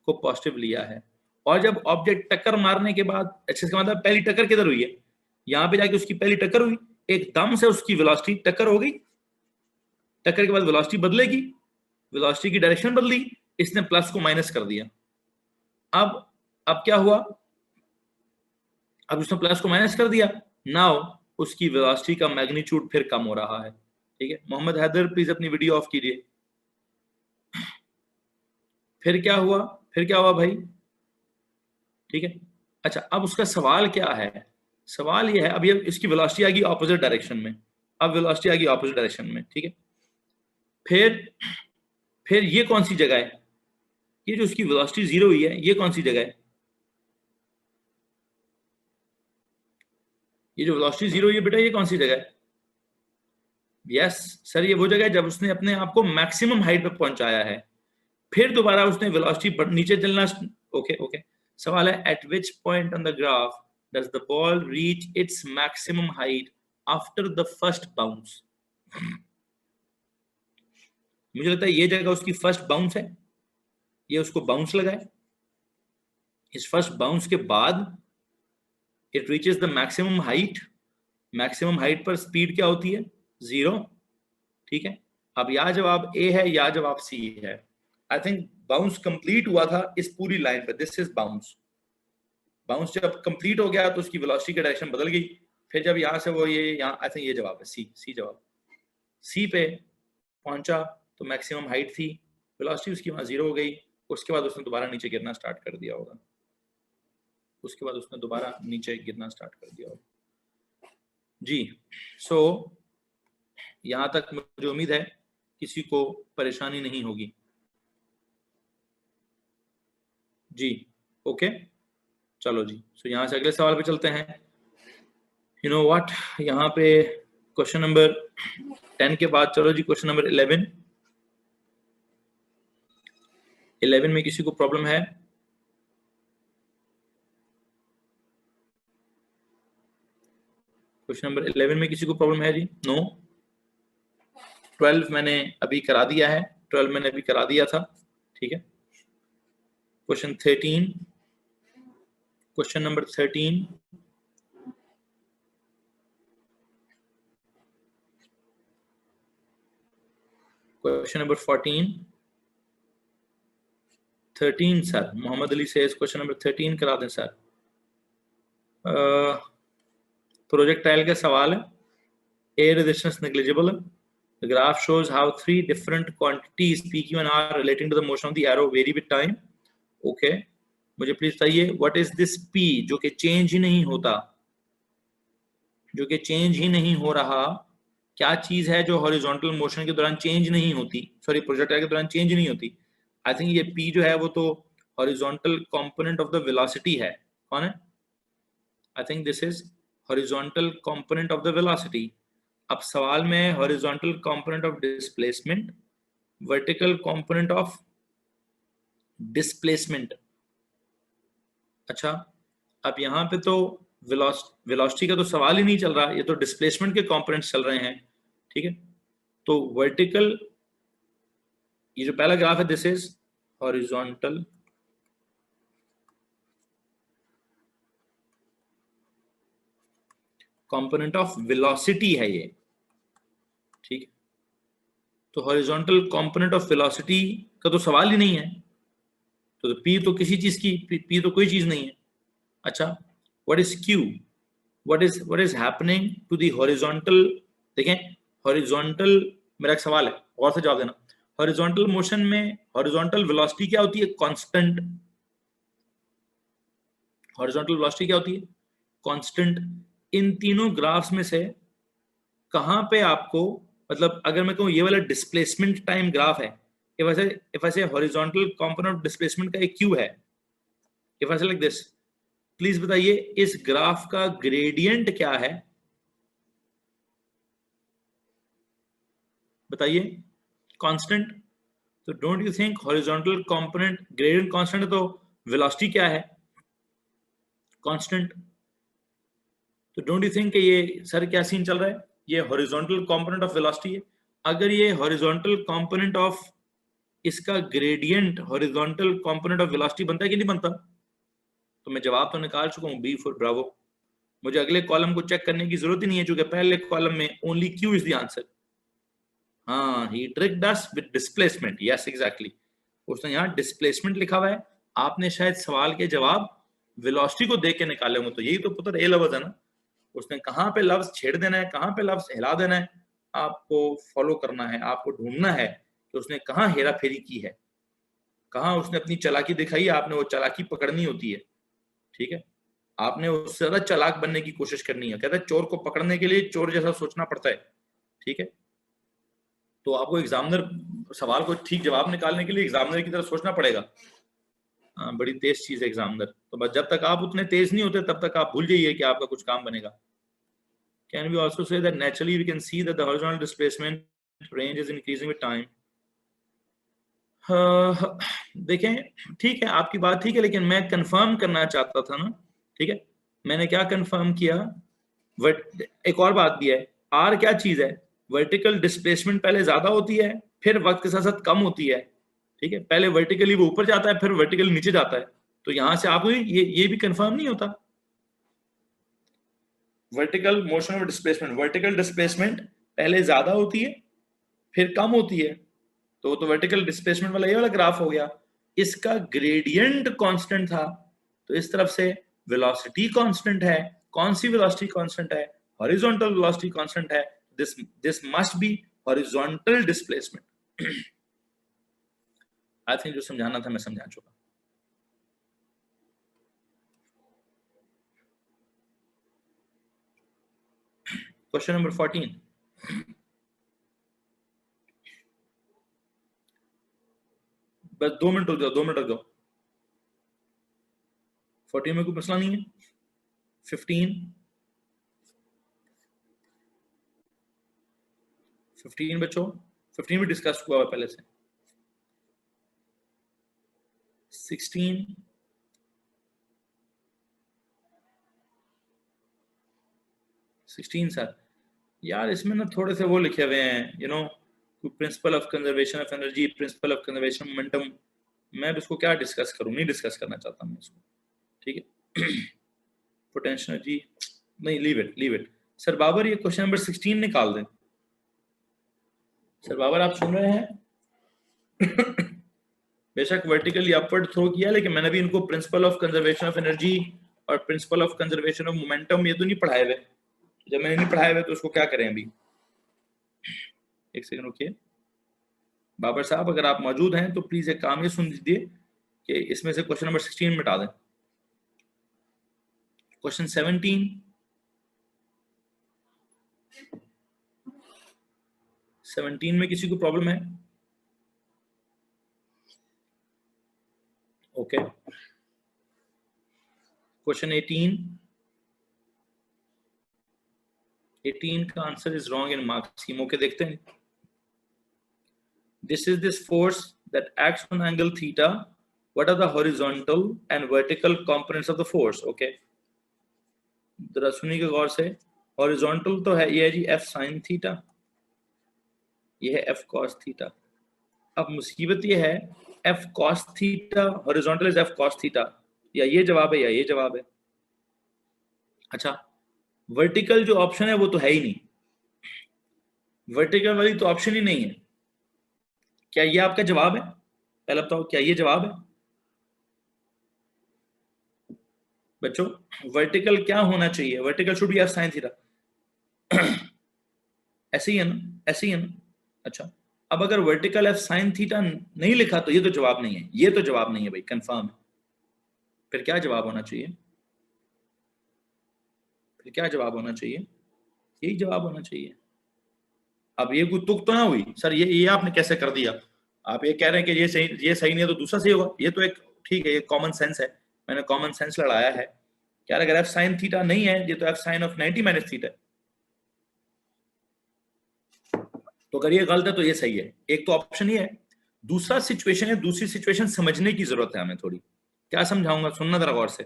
को पॉजिटिव लिया है। और जब ऑब्जेक्ट टक्कर मारने के बाद, अच्छा इसका मतलब पहली टक्कर किधर हुई है? यहाँ पे जाके उसकी पहली टक्कर हुई, एकदम से उसकी वेलोसिटी टक्कर हो गई, टक्कर के बाद वेलोसिटी बदलेगी, वेलोसिटी की डायरेक्शन बदली, इसने प्लस को माइनस कर दिया। अब क्या हुआ? अब उसने प्लस को माइनस कर दिया, नाउ उसकी वेलोसिटी का मैग्नीट्यूड फिर कम हो रहा है, ठीक है। मोहम्मद हैदर प्लीज अपनी वीडियो ऑफ कीजिए। फिर क्या हुआ भाई? ठीक है, अच्छा अब उसका सवाल क्या है? सवाल ये है, अब ये इसकी वेलोसिटी आ गई ऑपोजिट डायरेक्शन में, अब वेलोसिटी आ गई ऑपोजिट डायरेक्शन में, ठीक है। फिर ये कौन सी जगह है? ये जो उसकी वेलोसिटी जीरो हुई है, ये कौन सी जगह है? ये जो वेलोसिटी जीरो हुई है बेटा, ये कौन सी जगह है? यस सर, ये वो जगह है जब उसने अपने आप को मैक्सिमम हाइट पे पहुंचाया है, फिर दोबारा उसने वेलोसिटी नीचे चलना। ओके ओके, सवाल है eight which point on the graph does the ball reach its maximum height after the first bounce? मुझे लगता है ये जगह उसकी फर्स्ट बाउंस है, ये उसको बाउंस लगा है। इस फर्स्ट बाउंस के बाद it reaches the maximum height, maximum height पर स्पीड क्या होती है? 0, ठीक है। अब या जवाब ए है या जवाब सी है। आई थिंक बाउंस कंप्लीट हुआ था इस पूरी लाइन पे, दिस इज बाउंस, बाउंस जब कंप्लीट हो गया तो उसकी वेलोसिटी की डायरेक्शन बदल गई। फिर जब यहाँ से वो ये यहाँ, आई थिंक ये जवाब है, सी जवाब। सी पे पहुंचा तो मैक्सिमम हाइट थी, वेलोसिटी उसकी वहां 0 हो गई। उसके बाद उसने दोबारा नीचे गिरना स्टार्ट कर दिया होगा, उसके बाद उसने दोबारा नीचे गिरना स्टार्ट कर दिया होगा जी। सो यहां तक मुझे उम्मीद है किसी को परेशानी नहीं होगी जी। ओके चलो जी। सो यहां से अगले सवाल पे चलते हैं। यू नो व्हाट, यहाँ पे क्वेश्चन नंबर 10 के बाद चलो जी क्वेश्चन नंबर 11। 11 में किसी को प्रॉब्लम है? क्वेश्चन नंबर 11 में किसी को प्रॉब्लम है जी? नो। 12 मैंने अभी करा दिया है, 12 मैंने अभी करा दिया था, ठीक है। Question 13, question number 13, question number 14, 13 sir. Mohammad Ali से क्वेश्चन नंबर 13 करा दें सर। प्रोजेक्टाइल का सवाल है, एयर रेजिस्टेंस नेग्लिजिबल है। The graph shows how 3 different quantities P, Q and R relating to the motion of the arrow vary with time. Okay, मुझे please बताइए what is this P जो कि change ही नहीं होता, जो कि चेंज ही नहीं हो रहा, क्या चीज है जो हॉरिजॉन्टल मोशन के दौरान चेंज नहीं होती, सॉरी प्रोजेक्टाइल के दौरान चेंज नहीं होती? आई थिंक ये P जो है वो तो horizontal component of the velocity है। कौन है? I think this is horizontal component of the velocity. अब सवाल में horizontal component of displacement, vertical component of displacement. अच्छा, अब यहाँ पे तो वेलोसिटी का तो सवाल ही नहीं चल रहा, ये तो डिस्प्लेसमेंट के कंपोनेंट्स चल रहे हैं, ठीक है। तो वर्टिकल, ये जो पहला ग्राफ है this is horizontal component of velocity है ये, ठीक है। तो हॉरिजॉन्टल कंपोनेंट ऑफ वेलोसिटी का तो सवाल ही नहीं है, तो P तो किसी चीज की, P तो कोई चीज नहीं है। अच्छा, what is Q? What is happening to the horizontal? देखें हॉरिजॉन्टल, मेरा एक सवाल है, और से जवाब देना। हॉरिजॉन्टल मोशन में हॉरिजॉन्टल वेलोसिटी क्या होती है? कांस्टेंट। हॉरिजॉन्टल वेलोसिटी क्या होती है? कांस्टेंट। इन तीनों ग्राफ्स में से कहां पे आपको, मतलब अगर मैं कहूं ये वाला डिस्प्लेसमेंट टाइम ग्राफ है, if I say horizontal component of displacement का एक Q है, if I say like this, please बताइए इस ग्राफ का ग्रेडियंट क्या है? बताइए। कांस्टेंट। तो don't you think horizontal component gradient constant है, तो वेलोसिटी क्या है? कांस्टेंट। तो डोंट यू थिंक कि ये सर क्या सीन चल रहा है, ये हॉरिजॉन्टल कंपोनेंट ऑफ वेलोसिटी है। अगर ये हॉरिजॉन्टल कंपोनेंट ऑफ, इसका gradient horizontal component of velocity बनता है कि नहीं बनता? तो मैं जवाब तो निकाल चुका हूं, बी फॉर ब्रावो। मुझे अगले कॉलम को चेक करने की जरूरत ही नहीं है, क्योंकि पहले कॉलम में only Q is the answer. हाँ, he tricked us with displacement, yes exactly. उसने यहाँ डिस्प्लेसमेंट लिखा हुआ है, आपने शायद सवाल के जवाब वेलोसिटी को देख के निकाले होंगे। तो यही तो पुत्र ए लफ्ज है ना, उसने कहाँ पे लफ्ज छेड़ देना है, कहाँ पे लफ्ज हिला देना है, आपको फॉलो करना है, आपको ढूंढना है कि उसने कहाँ हेरा फेरी की है, कहाँ उसने अपनी चालाकी दिखाई, आपने वो चालाकी पकड़नी होती है, ठीक है। आपने उससे ज्यादा चालाक बनने की कोशिश करनी है। कहते हैं चोर को पकड़ने के लिए चोर जैसा सोचना पड़ता है, ठीक है। तो आपको एग्जामिनर सवाल को ठीक जवाब निकालने के लिए एग्जामिनर की तरह सोचना पड़ेगा। बड़ी तेज चीज है एग्जामिनर। तो बस जब तक आप उतने तेज नहीं होते तब तक आप भूल जाइए कि आपका कुछ काम बनेगा। Can we also say that naturally we can see that the horizontal displacement range is increasing with time? देखें, ठीक है आपकी बात ठीक है, लेकिन मैं कंफर्म करना चाहता था ना, ठीक है। मैंने क्या कंफर्म किया, एक और बात भी है, आर क्या चीज है? वर्टिकल डिस्प्लेसमेंट पहले ज्यादा होती है, फिर वक्त के साथ साथ कम होती है, ठीक है। पहले वर्टिकली वो ऊपर जाता है, फिर वर्टिकली नीचे जाता है। तो यहां से आपको ये भी कंफर्म नहीं होता। Vertical motion of displacement, vertical displacement पहले ज्यादा होती है फिर कम होती है, तो वर्टिकल डिस्प्लेसमेंट वाला ये वाला ग्राफ हो गया। इसका ग्रेडियंट कांस्टेंट था, तो इस तरफ से वेलोसिटी कांस्टेंट है, कौन सी वेलोसिटी कांस्टेंट है, हॉरिजॉन्टल वेलोसिटी कांस्टेंट है, this must be horizontal displacement. I think जो समझाना था मैं समझा चुका। क्वेश्चन नंबर 14, बस 2 मिनट रुक जाओ, 2 मिनट रुक जाओ। 14 में कोई मसला नहीं है। 15 बच्चों, 15 भी डिस्कस हुआ है पहले से। 16, 16 सर यार इसमें ना थोड़े से वो लिखे हुए हैं, you know, principal of conservation of energy, principal of conservation momentum. मैं इसको क्या डिस्कस करूं, नहीं डिस्कस करना चाहता मैं इसको, ठीक है। पोटेंशियल एनर्जी नहीं, leave it, leave it. Sir Babar ये क्वेश्चन नंबर 16 निकाल दें। सर बाबर आप सुन रहे हैं? बेशक वर्टिकली अपवर्ड थ्रो किया, लेकिन मैंने भी इनको principle of conservation of energy और principle of conservation of momentum ये तो नहीं पढ़ाए हुए। जब मैंने नहीं पढ़ाए हुए तो उसको क्या करें अभी। एक सेकंड रुकिए बाबर साहब, अगर आप मौजूद हैं तो प्लीज एक काम ये सुन लीजिए कि इसमें से क्वेश्चन नंबर 16 मिटा दें। क्वेश्चन 17, 17 में किसी को प्रॉब्लम है? ओके। क्वेश्चन 18, 18 का answer is wrong in marks scheme. Okay देखते हैं। This is this force that acts on angle theta. What are the horizontal and vertical components of the force? Okay. जरा सुनिएगा गौर से। हॉरिजॉन्टल तो है, ये है जी एफ साइन थीटा, ये है एफ कॉस थीटा। अब मुसीबत ये है F cos theta, horizontal is F cos theta, या ये जवाब है या ये जवाब है। अच्छा, वर्टिकल जो ऑप्शन है वो तो है ही नहीं, वर्टिकल वाली तो ऑप्शन ही नहीं है। क्या ये आपका जवाब है? पहले बताओ क्या ये जवाब है बच्चों? वर्टिकल क्या होना चाहिए? Vertical should be F sine theta. ऐसे ही है ना, ऐसे ही है ना। अच्छा, अब अगर वर्टिकल एफ साइन थीटा नहीं लिखा तो ये तो जवाब नहीं है, ये तो जवाब नहीं है भाई, कंफर्म है। फिर क्या जवाब होना चाहिए? फिर क्या जवाब होना चाहिए? यही जवाब होना चाहिए। अब ये कोई तुक तो ना हुई सर, ये आपने कैसे कर दिया? आप ये कह रहे हैं कि ये सही नहीं है तो दूसरा सही होगा, ये तो एक ठीक है, ये कॉमन सेंस है, मैंने कॉमन सेंस लड़ाया है। क्या अगर एफ साइन थीटा नहीं है, ये तो F sine of 90 minus theta है, तो अगर ये गलत है तो ये सही है। एक तो ऑप्शन ये है, दूसरा सिचुएशन है, दूसरी सिचुएशन समझने की जरूरत है हमें थोड़ी। क्या समझाऊंगा, सुनना जरा गौर से।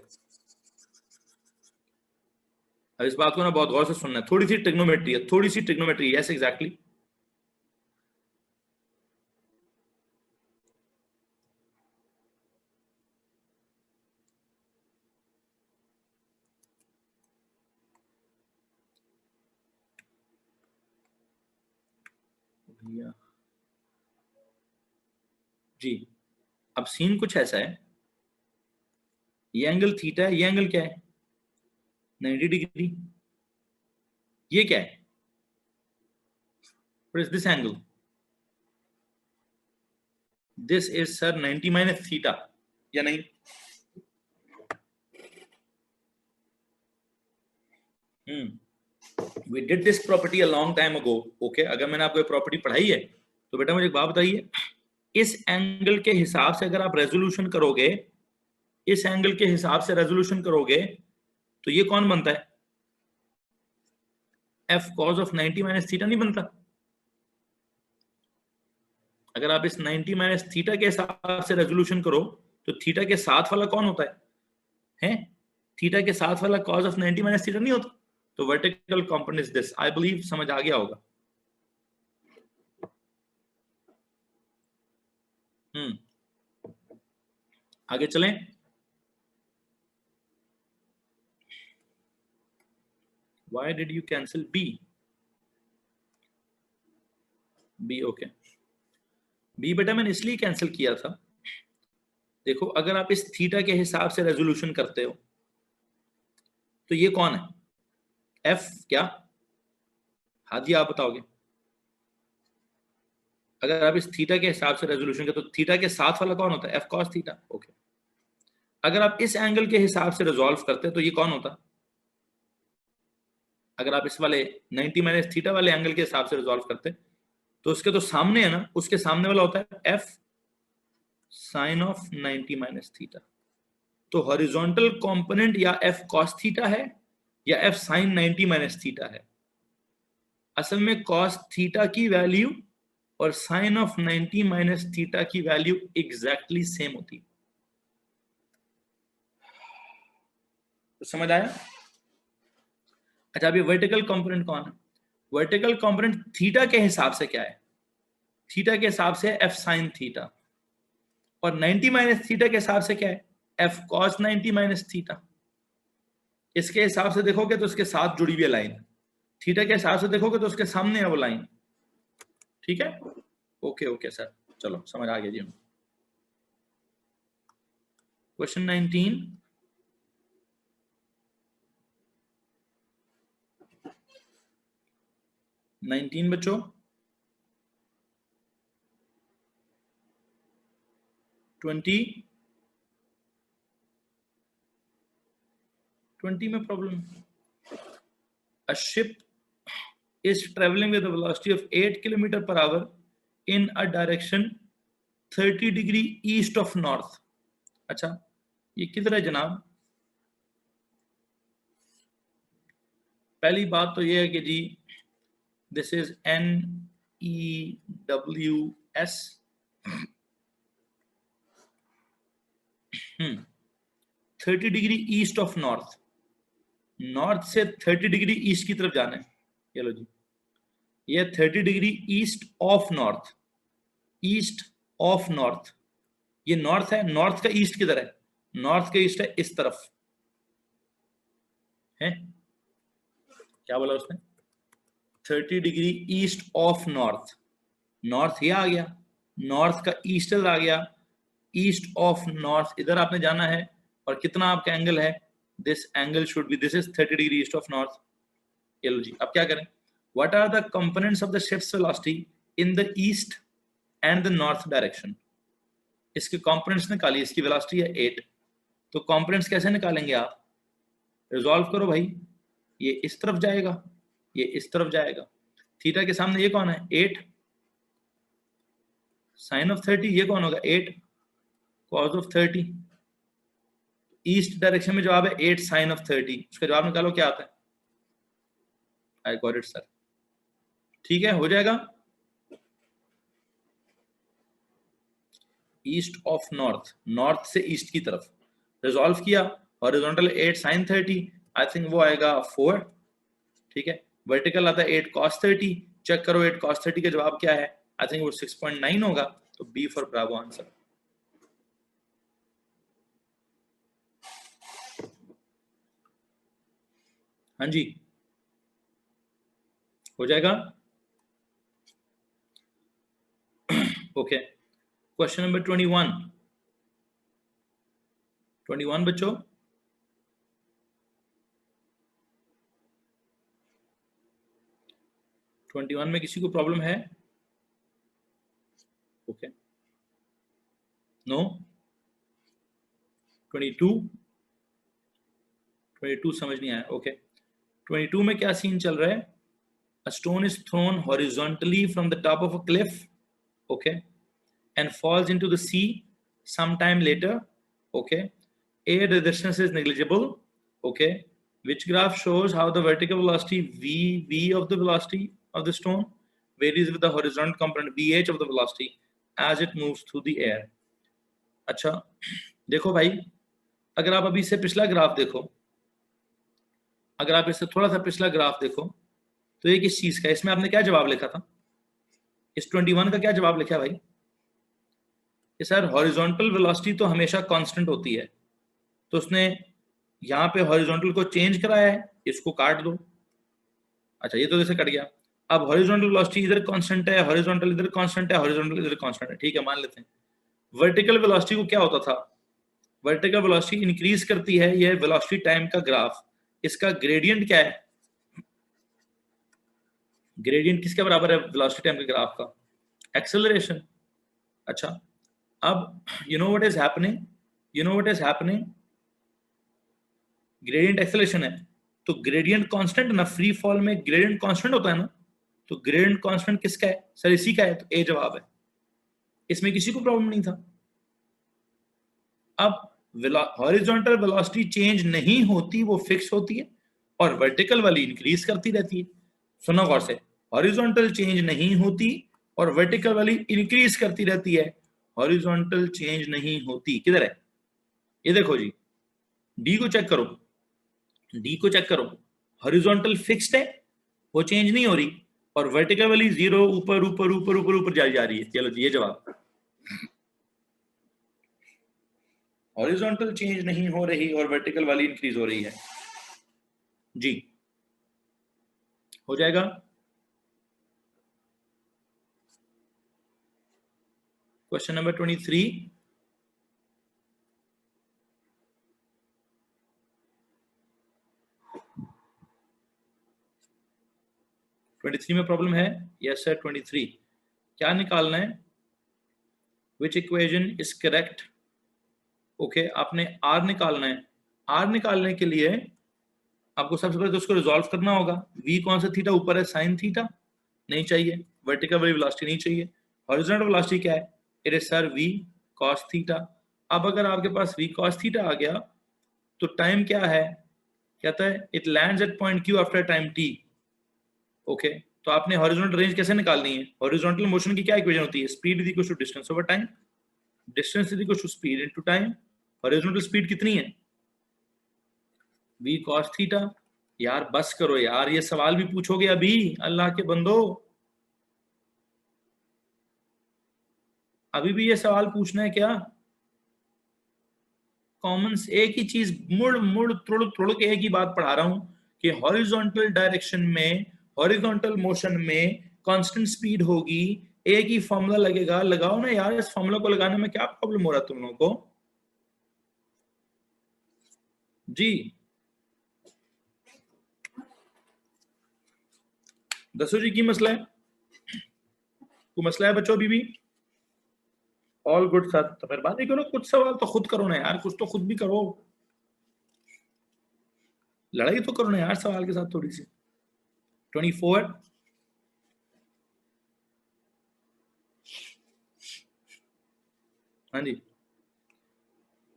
अब इस बात को ना बहुत गौर से सुनना है। थोड़ी सी ट्रिग्नोमेट्री है, थोड़ी सी ट्रिग्नोमेट्री, यस एग्जैक्टली। जी, अब सीन कुछ ऐसा है, ये एंगल थीटा है, ये एंगल क्या है? 90 डिग्री। ये क्या है? What is this angle? This is sir 90 minus theta, या नहीं? We did this property a long time ago. Okay, अगर मैंने आपको ये प्रॉपर्टी पढ़ाई है तो बेटा मुझे एक बात बताइए, इस एंगल के हिसाब से अगर आप रेजोल्यूशन करोगे, इस एंगल के हिसाब से रेजोल्यूशन करोगे तो ये कौन बनता है? F cos of 90 minus theta नहीं बनता? अगर आप इस 90 माइनस थीटा के हिसाब से रेजोल्यूशन करो तो थीटा के साथ वाला कौन होता है? हैं? थीटा के साथ वाला कॉस ऑफ 90 माइनस थीटा नहीं होता? तो vertical component is this. I believe समझ आ गया होगा। आगे चलें। Why did you cancel B? B okay. B बेटा मैंने इसलिए कैंसिल किया था, देखो अगर आप इस थीटा के हिसाब से रेजोल्यूशन करते हो तो ये कौन है? एफ क्या? हाँ जी, आप बताओगे। अगर आप इस थीटा के हिसाब से रेजोल्यूशन के, तो थीटा के साथ वाला कौन होता है? F cos theta. ओके। अगर आप इस एंगल के हिसाब से रिजॉल्व करते तो ये कौन होता? अगर आप इस वाले 90 माइनस थीटा वाले एंगल के हिसाब से रिजॉल्व करते तो उसके तो सामने है ना, उसके सामने वाला होता है F sine of 90 minus theta. तो हॉरिजॉन्टल कंपोनेंट या एफ कॉस थीटा है या एफ साइन 90 माइनस थीटा है। असल में कॉस थीटा की वैल्यू और साइन ऑफ 90 माइनस थीटा की वैल्यू एग्जैक्टली सेम होती है। तो समझ आया? अच्छा, अभी वर्टिकल कंपोनेंट कौन है? वर्टिकल कंपोनेंट थीटा के हिसाब से क्या है? थीटा के हिसाब से एफ साइन थीटा, और 90 माइनस थीटा के हिसाब से क्या है? F cos 90 minus theta. इसके हिसाब से देखोगे तो उसके साथ जुड़ी हुई लाइन, थीटा के हिसाब से देखोगे तो उसके सामने है वो लाइन। ठीक है, ओके ओके सर, चलो समझ आ गया जी। क्वेश्चन 19, बच्चों। 20 में problem. A ship is traveling with a velocity of 8 kilometer per hour in a direction 30 degree east of north। अच्छा, ये किधर है जनाब? पहली बात तो ये है कि जी this is NEWS 30 degree east of north. North से 30 डिग्री ईस्ट की तरफ जाना है। ये लो जी, ये 30 degree east of north. East of north, ये नॉर्थ है। नॉर्थ का ईस्ट किधर है? नॉर्थ का ईस्ट है इस तरफ है। क्या बोला उसने? 30 degree east of north. North ये आ गया, नॉर्थ का ईस्ट आ गया। ईस्ट ऑफ नॉर्थ इधर आपने जाना है, और कितना आपका एंगल है? This angle should be, this is 30 degree east of north. ये लो जी, अब क्या करें? What are the components of the ship's velocity in the east and the north direction? इसके कंपोनेंट्स निकालिए। इसकी वेलोसिटी है 8, तो कंपोनेंट्स कैसे निकालेंगे आप? रिजॉल्व करो भाई। ये इस तरफ जाएगा, ये इस तरफ जाएगा। थीटा के सामने ये कौन है? 8 साइन ऑफ 30। ये कौन होगा? 8 कॉस ऑफ 30। ईस्ट डायरेक्शन में जवाब है 8 साइन ऑफ 30। उसका जवाब निकालो, क्या आता है? I got it sir. ठीक है, हो जाएगा। ईस्ट ऑफ नॉर्थ, नॉर्थ से ईस्ट की तरफ रिजॉल्व किया। हॉरिजॉन्टल 8 साइन 30, आई थिंक वो आएगा 4। ठीक है, वर्टिकल आता है 8 cos 30। चेक करो 8 cos 30 का जवाब क्या है? आई थिंक वो 6.9 होगा। तो बी फॉर ब्रावो आंसर। हाँ जी, हो जाएगा। ओके, क्वेश्चन नंबर 21 बच्चों। ट्वेंटी वन में किसी को प्रॉब्लम है? Okay, no. 22 समझ नहीं आया। ओके, 22 में क्या सीन चल रहा है? A stone is thrown horizontally from the top of a cliff, okay, and falls into the sea sometime later, okay. Air resistance is negligible, okay. Which graph shows how the vertical velocity v of the velocity of the stone varies with the horizontal component vh of the velocity as it moves through the air? अच्छा, देखो भाई, अगर आप अभी से पिछला graph देखो, अगर आप इससे थोड़ा सा पिछला ग्राफ देखो, तो ये किस चीज का? इसमें आपने क्या जवाब लिखा था? इस 21 का क्या जवाब लिखा है भाई? कि सर हॉरिजॉन्टल वेलोसिटी तो हमेशा कांस्टेंट होती है, तो उसने यहाँ पे हॉरिजॉन्टल को चेंज कराया है, इसको काट दो। अच्छा, ये तो जैसे कट गया। अब हॉरिजॉन्टल वेलोसिटी इधर कांस्टेंट है, हॉरिजॉन्टल इधर कांस्टेंट है, हॉरिजॉन्टल इधर कांस्टेंट है। ठीक है, मान लेते हैं। वर्टिकल वेलोसिटी को क्या होता था? वर्टिकल वेलोसिटी इंक्रीज करती है, ये वेलोसिटी टाइम का ग्राफ इसका ग्रेडियंट क्या है? ग्रेडियंट किसके बराबर है वेलोसिटी टाइम के ग्राफ का? एक्सेलरेशन। अच्छा, अब you know what is happening, gradient acceleration है, तो ग्रेडियंट कांस्टेंट ना, फ्री फॉल में ग्रेडियंट कांस्टेंट होता है ना, तो ग्रेडियंट कांस्टेंट किसका है सर? इसी का है, तो ए जवाब है। इसमें किसी को प्रॉब्लम नहीं था। अब हॉरिजॉन्टल वेलोसिटी चेंज नहीं होती, वो फिक्स होती है, और वर्टिकल वाली इंक्रीज करती रहती है। सुनो गौर से, हॉरिजॉन्टल चेंज नहीं होती और वर्टिकल वाली इंक्रीज करती रहती है। हॉरिजॉन्टल चेंज नहीं होती किधर है? ये देखो जी, डी को चेक करो, डी को चेक करो, हॉरिजॉन्टल फिक्स्ड है, वो चेंज नहीं हो रही, और वर्टिकल वाली जीरो ऊपर ऊपर ऊपर ऊपर ऊपर जा रही है। चलो जी, ये जवाब। हॉरिजॉन्टल चेंज नहीं हो रही और वर्टिकल वाली इंक्रीज हो रही है जी। हो जाएगा। क्वेश्चन नंबर 23, में प्रॉब्लम है। यस सर, 23 क्या निकालना है? विच इक्वेशन इज करेक्ट? ओके, आपने आर निकालना है। आर निकालने के लिए आपको सबसे पहले तो उसको रिजॉल्व करना होगा। v कौन सा थीटा ऊपर है? साइन थीटा नहीं चाहिए, वर्टिकल वाली वेलोसिटी नहीं चाहिए। हॉरिजॉन्टल वेलोसिटी क्या है? It is sir v cos theta. अब अगर आपके पास v cos थीटा आ गया तो टाइम क्या है? कहता है it lands at point q after time t। Okay, तो आपने हॉरिजॉन्टल रेंज कैसे निकालनी है? हॉरिजॉन्टल मोशन की क्या इक्वेशन होती है? Speed is equal to distance over time, distance is equal to speed into time. Horizontal speed कितनी है? v cos theta. यार बस करो यार, ये सवाल भी पूछोगे अभी? अल्लाह के बंदो, अभी भी ये सवाल पूछना है क्या? कॉमन एक ही चीज मुड़ मुड़ तुड़ तुड़ के एक ही बात पढ़ा रहा हूं कि हॉरिजॉन्टल डायरेक्शन में, हॉरिजॉन्टल मोशन में कांस्टेंट स्पीड होगी, एक ही फॉर्मूला लगेगा। लगाओ ना यार, इस फॉर्मूला को लगाने में क्या प्रॉब्लम हो रहा है तुम लोगों को जी? दसो जी की मसला है? कोई मसला है बच्चों? अभी भी ऑल गुड सर। तो मेहरबानी करो, कुछ सवाल तो खुद करो ना यार, कुछ तो खुद भी करो, लड़ाई तो करो ना यार सवाल के साथ थोड़ी सी। 24, हाँ जी,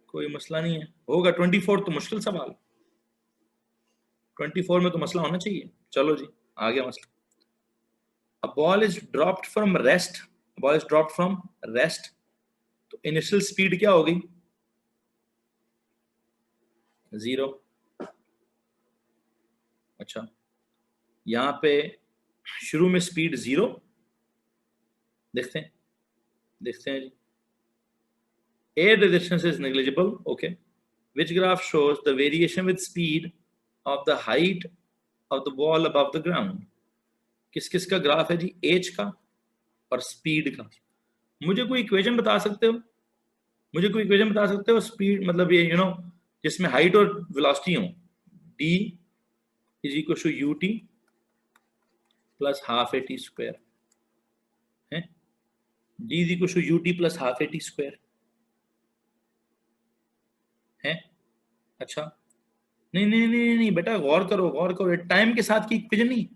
कोई मसला नहीं है, होगा। 24 तो मुश्किल सवाल, 24 में तो मसला होना चाहिए। चलो जी, आ गया मसला। A ball is dropped from rest, ball is dropped from rest, तो इनिशियल स्पीड क्या होगी? 0। अच्छा, यहां पे शुरू में स्पीड 0, देखते हैं जी। Air resistance is negligible. Okay, which graph shows the variation with speed of the height of the ball above the ground? किस किस का ग्राफ है जी? एज का और स्पीड का। मुझे कोई इक्वेशन बता सकते हो? मुझे कोई इक्वेशन बता सकते हो स्पीड मतलब ये जिसमें हाइट और वेलोसिटी हो? d is equal to u t plus half a t square है। d is equal to u t plus half a t square है। अच्छा, नहीं नहीं नहीं नहीं बेटा, गौर करो गौर करो, टाइम के साथ की इक्वेशन नहीं,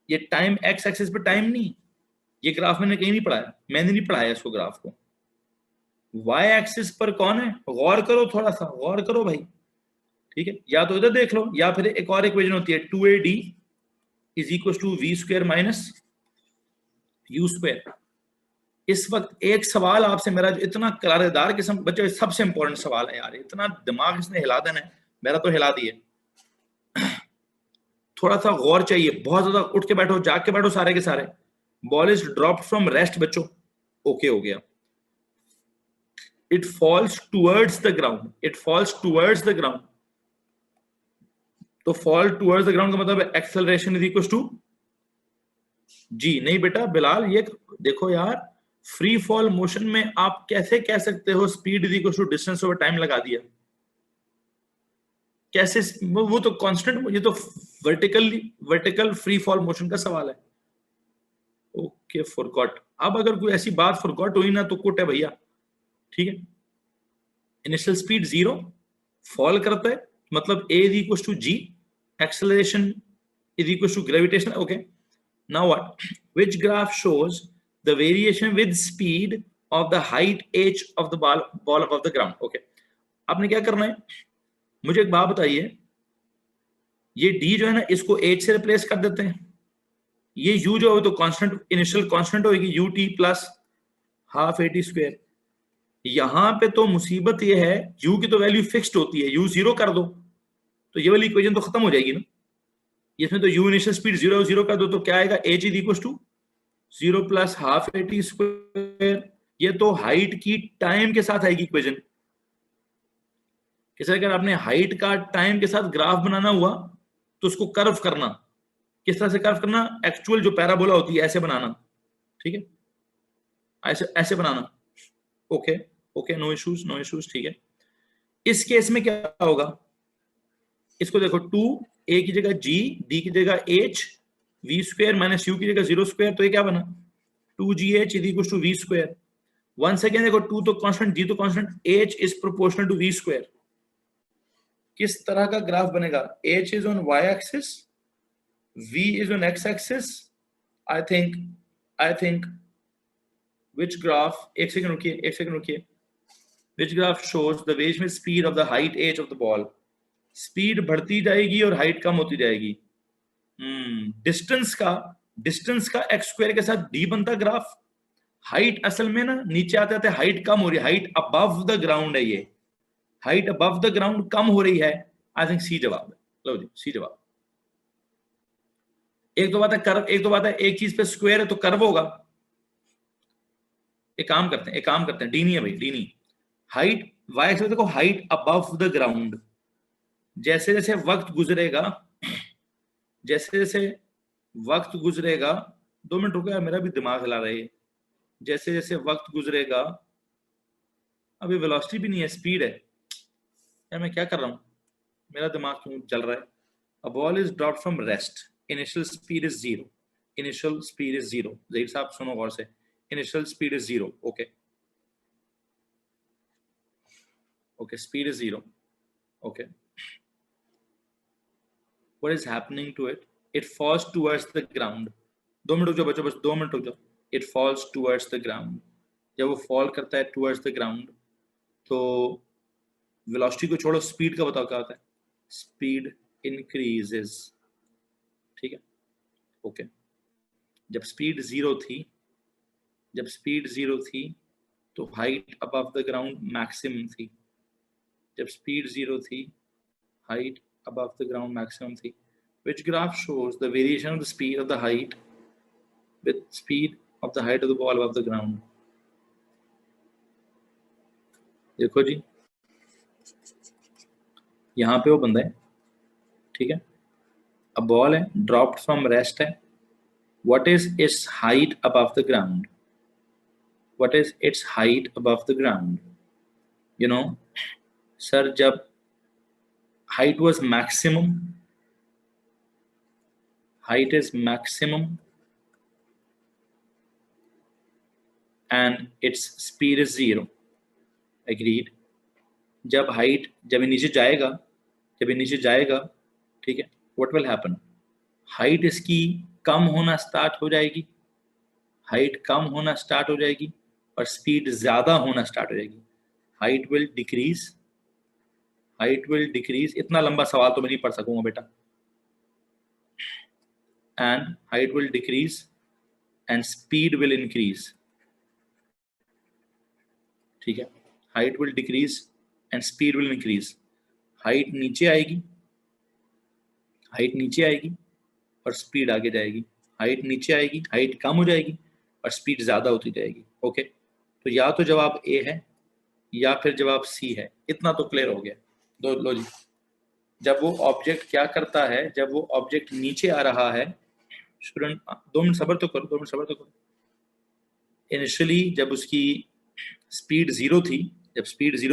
ये टाइम एक्स एक्सिस पे टाइम नहीं, ये ग्राफ मैंने कहीं नहीं पढ़ाया, मैंने नहीं पढ़ाया इसको ग्राफ को। वाई एक्सिस पर कौन है? गौर करो, थोड़ा सा गौर करो भाई, ठीक है? या तो इधर देख लो, या फिर एक और इक्वेशन होती है 2AD is equal to v square minus u square. इस वक्त एक सवाल आपसे मेरा जो इतना करारेदार किस्म, बच्चों सबसे इंपॉर्टेंट सवाल है यार, इतना दिमाग इसने हिला देना है, मेरा तो हिला दिए। थोड़ा सा गौर चाहिए, बहुत ज्यादा उठ के बैठो, जाग के बैठो सारे के सारे। Ball is dropped from rest बच्चों, ओके हो गया। It falls towards the ground, it falls towards the ground, तो फॉल टुवर्ड्स द ग्राउंड का मतलब एक्सेलरेशन इज इक्वल टू जी। नहीं बेटा बिलाल, ये देखो यार, फ्री फॉल मोशन में आप कैसे कह सकते हो speed is equal to distance over time लगा दिया? कैसे? वो तो कांस्टेंट, ये तो वर्टिकल फ्री फॉल मोशन का सवाल है। Okay forgot. अब अगर कोई ऐसी बात फॉरगॉट हुई ना तो कुट है भैया, ठीक है। इनिशियल स्पीड 0, फॉल करता है, मतलब a is equal to g, acceleration is equal to gravitation. Okay, now what? Which graph shows the variation with speed of the height h of the ball above the ground. Okay, आपने क्या करना है, मुझे एक बात बताइए, ये d जो है ना, इसको h से रिप्लेस कर देते हैं, ये u जो है तो कांस्टेंट, इनिशियल कांस्टेंट होगी ut plus half at square. यहां पे तो मुसीबत ये है, u की तो वैल्यू फिक्स्ड होती है, u 0 कर दो तो ये वाली इक्वेशन तो खत्म हो जाएगी ना। इसमें तो u इनिशियल स्पीड 0 कर दो तो क्या आएगा, h is equal to 0 plus half at square. ये तो हाइट की टाइम के साथ आएगी इक्वेशन। किसी अगर आपने हाइट का टाइम के साथ ग्राफ बनाना हुआ तो उसको कर्व करना, किस तरह से कर्व करना, एक्चुअल जो पैराबोला होती है ऐसे बनाना, ठीक है, ऐसे ऐसे बनाना। Okay okay, no issues no issues, ठीक है। इस केस में क्या होगा, इसको देखो, 2 a की जगह g, d की जगह h, v square minus u की जगह 0 स्क्वायर, तो ये क्या बना, 2gh is equal to v square. Once again देखो, 2 तो कांस्टेंट, g तो constant, h is proportional to v square. किस तरह का ग्राफ बनेगा, h is on y axis, v is on x axis. I think which graph, एक second रुकिए, which graph shows the variation speed of the height h of the ball। Speed बढ़ती जाएगी और height कम होती जाएगी। Distance का x square के साथ d बनता ग्राफ। हाइट असल में ना नीचे आते आते हाइट कम हो रही है, हाइट अबव द ग्राउंड है, ये हाइट अबव द ग्राउंड कम हो रही है। आई थिंक सी जवाब है, लो जी सी जवाब। एक तो बात है कर्व, एक तो बात है एक चीज पे स्क्वायर है तो कर्व होगा। एक काम करते हैं, डी नहीं है भाई, डी नहीं, हाइट वाई एक्सिस देखो, हाइट अबव द ग्राउंड। जैसे जैसे वक्त गुजरेगा, जैसे जैसे वक्त गुजरेगा, 2 मिनट रुको यार, मेरा भी दिमाग हिला रहा है। जैसे जैसे वक्त गुजरेगा, अभी वेलोसिटी भी नहीं है, स्पीड है यार, मैं क्या कर रहा हूं, मेरा दिमाग क्यों चल रहा है। A ball is dropped from rest, initial speed is 0, initial speed is 0। Zaheer साहब सुनो गौर से, initial speed is 0। Okay okay, speed is 0। Okay, what is happening to it? It falls towards the ground। 2 minute रुक जाओ बच्चों, बस 2 minute रुक जाओ। It falls towards the ground। जब वो फॉल करता है towards the ground, तो वेलोसिटी को छोड़ो, स्पीड का बताओ क्या होता है, स्पीड इंक्रीजेस, ठीक है। ओके, जब स्पीड 0 थी, तो height above the ground maximum थी। जब स्पीड 0 थी, height above the ground maximum थी। Which graph shows the variation of the speed of the height with speed of the height of the ball above the ground? देखो जी, यहाँ पे वो बंदा है, ठीक है, अब बॉल है, ड्रॉप्ड फ्रॉम रेस्ट है। What is its height above the ground? What is its height above the ground? You know, sir, जब height was maximum, height is maximum and its speed is 0। Agreed। जब ये नीचे जाएगा, ठीक है, what will happen, height इसकी कम होना start हो जाएगी, और स्पीड ज्यादा होना स्टार्ट हो जाएगी। हाइट विल डिक्रीज, इतना लंबा सवाल तो मैं नहीं पढ़ सकूंगा बेटा। And height will decrease and speed will increase, ठीक है, height will decrease and speed will increase. Height नीचे आएगी और स्पीड आगे जाएगी, हाइट नीचे आएगी, हाइट कम हो जाएगी और स्पीड ज्यादा होती जाएगी। ओके, तो या तो जवाब ए है या फिर जवाब सी है, इतना तो क्लियर हो गया। दो लो जी, जब वो ऑब्जेक्ट क्या करता है, जब वो ऑब्जेक्ट नीचे आ रहा है, स्टूडेंट 2 मिनट सब्र तो करो। इनिशियली जब उसकी स्पीड 0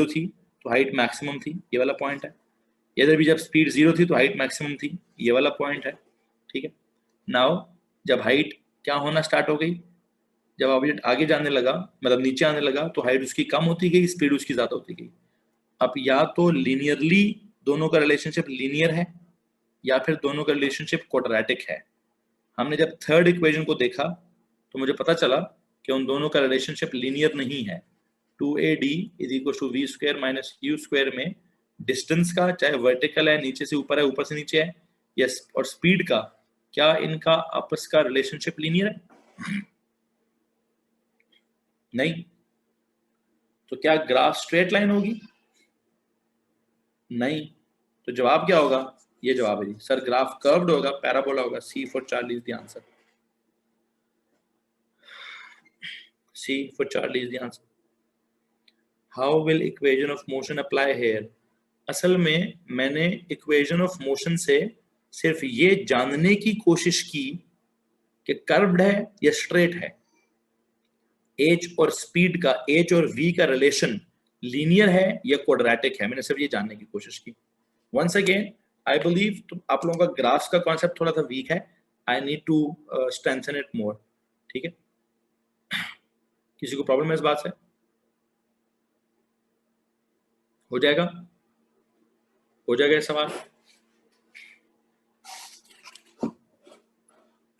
थी, तो हाइट मैक्सिमम थी, ये वाला पॉइंट है। इधर भी जब स्पीड 0 थी तो हाइट मैक्सिमम थी, ये वाला पॉइंट है, ठीक है। नाउ जब हाइट क्या होना स्टार्ट हो गई, जब ऑब्जेक्ट आगे जाने लगा, मतलब नीचे आने लगा, तो हाइट उसकी कम होती गई, स्पीड उसकी ज्यादा होती गई। अब या तो लीनियरली दोनों का रिलेशनशिप लीनियर है, या फिर दोनों का रिलेशनशिप क्वाड्रेटिक है। हमने जब थर्ड इक्वेशन को देखा तो मुझे पता चला कि उन दोनों का रिलेशनशिप लीनियर नहीं है। 2AD is equal to v square minus u square में डिस्टेंस का, चाहे वर्टिकल है, नीचे से ऊपर है, ऊपर से नीचे है, यस, और स्पीड का, क्या इनका आपस का रिलेशनशिप लीनियर है? नहीं। तो क्या ग्राफ स्ट्रेट लाइन होगी? नहीं। तो जवाब क्या होगा? ये जवाब है जी सर, ग्राफ कर्व्ड होगा, पैराबोला होगा। C for Charlie is the answer. C for Charlie is the answer. How will equation of motion apply here? असल में मैंने इक्वेशन ऑफ मोशन से सिर्फ ये जानने की कोशिश की कि कर्व्ड है या स्ट्रेट है। एच और स्पीड का, एच और वी का रिलेशन लीनियर है या क्वाड्रेटिक है, मैंने सिर्फ ये जानने की कोशिश की। वंस अगेन आई बिलीव तो आप लोगों का ग्राफ्स का कॉन्सेप्ट थोड़ा सा वीक है, I need to strengthen it more, ठीक है। किसी को प्रॉब्लम है इस बात से? हो जाएगा, हो जाएगा ये सवाल।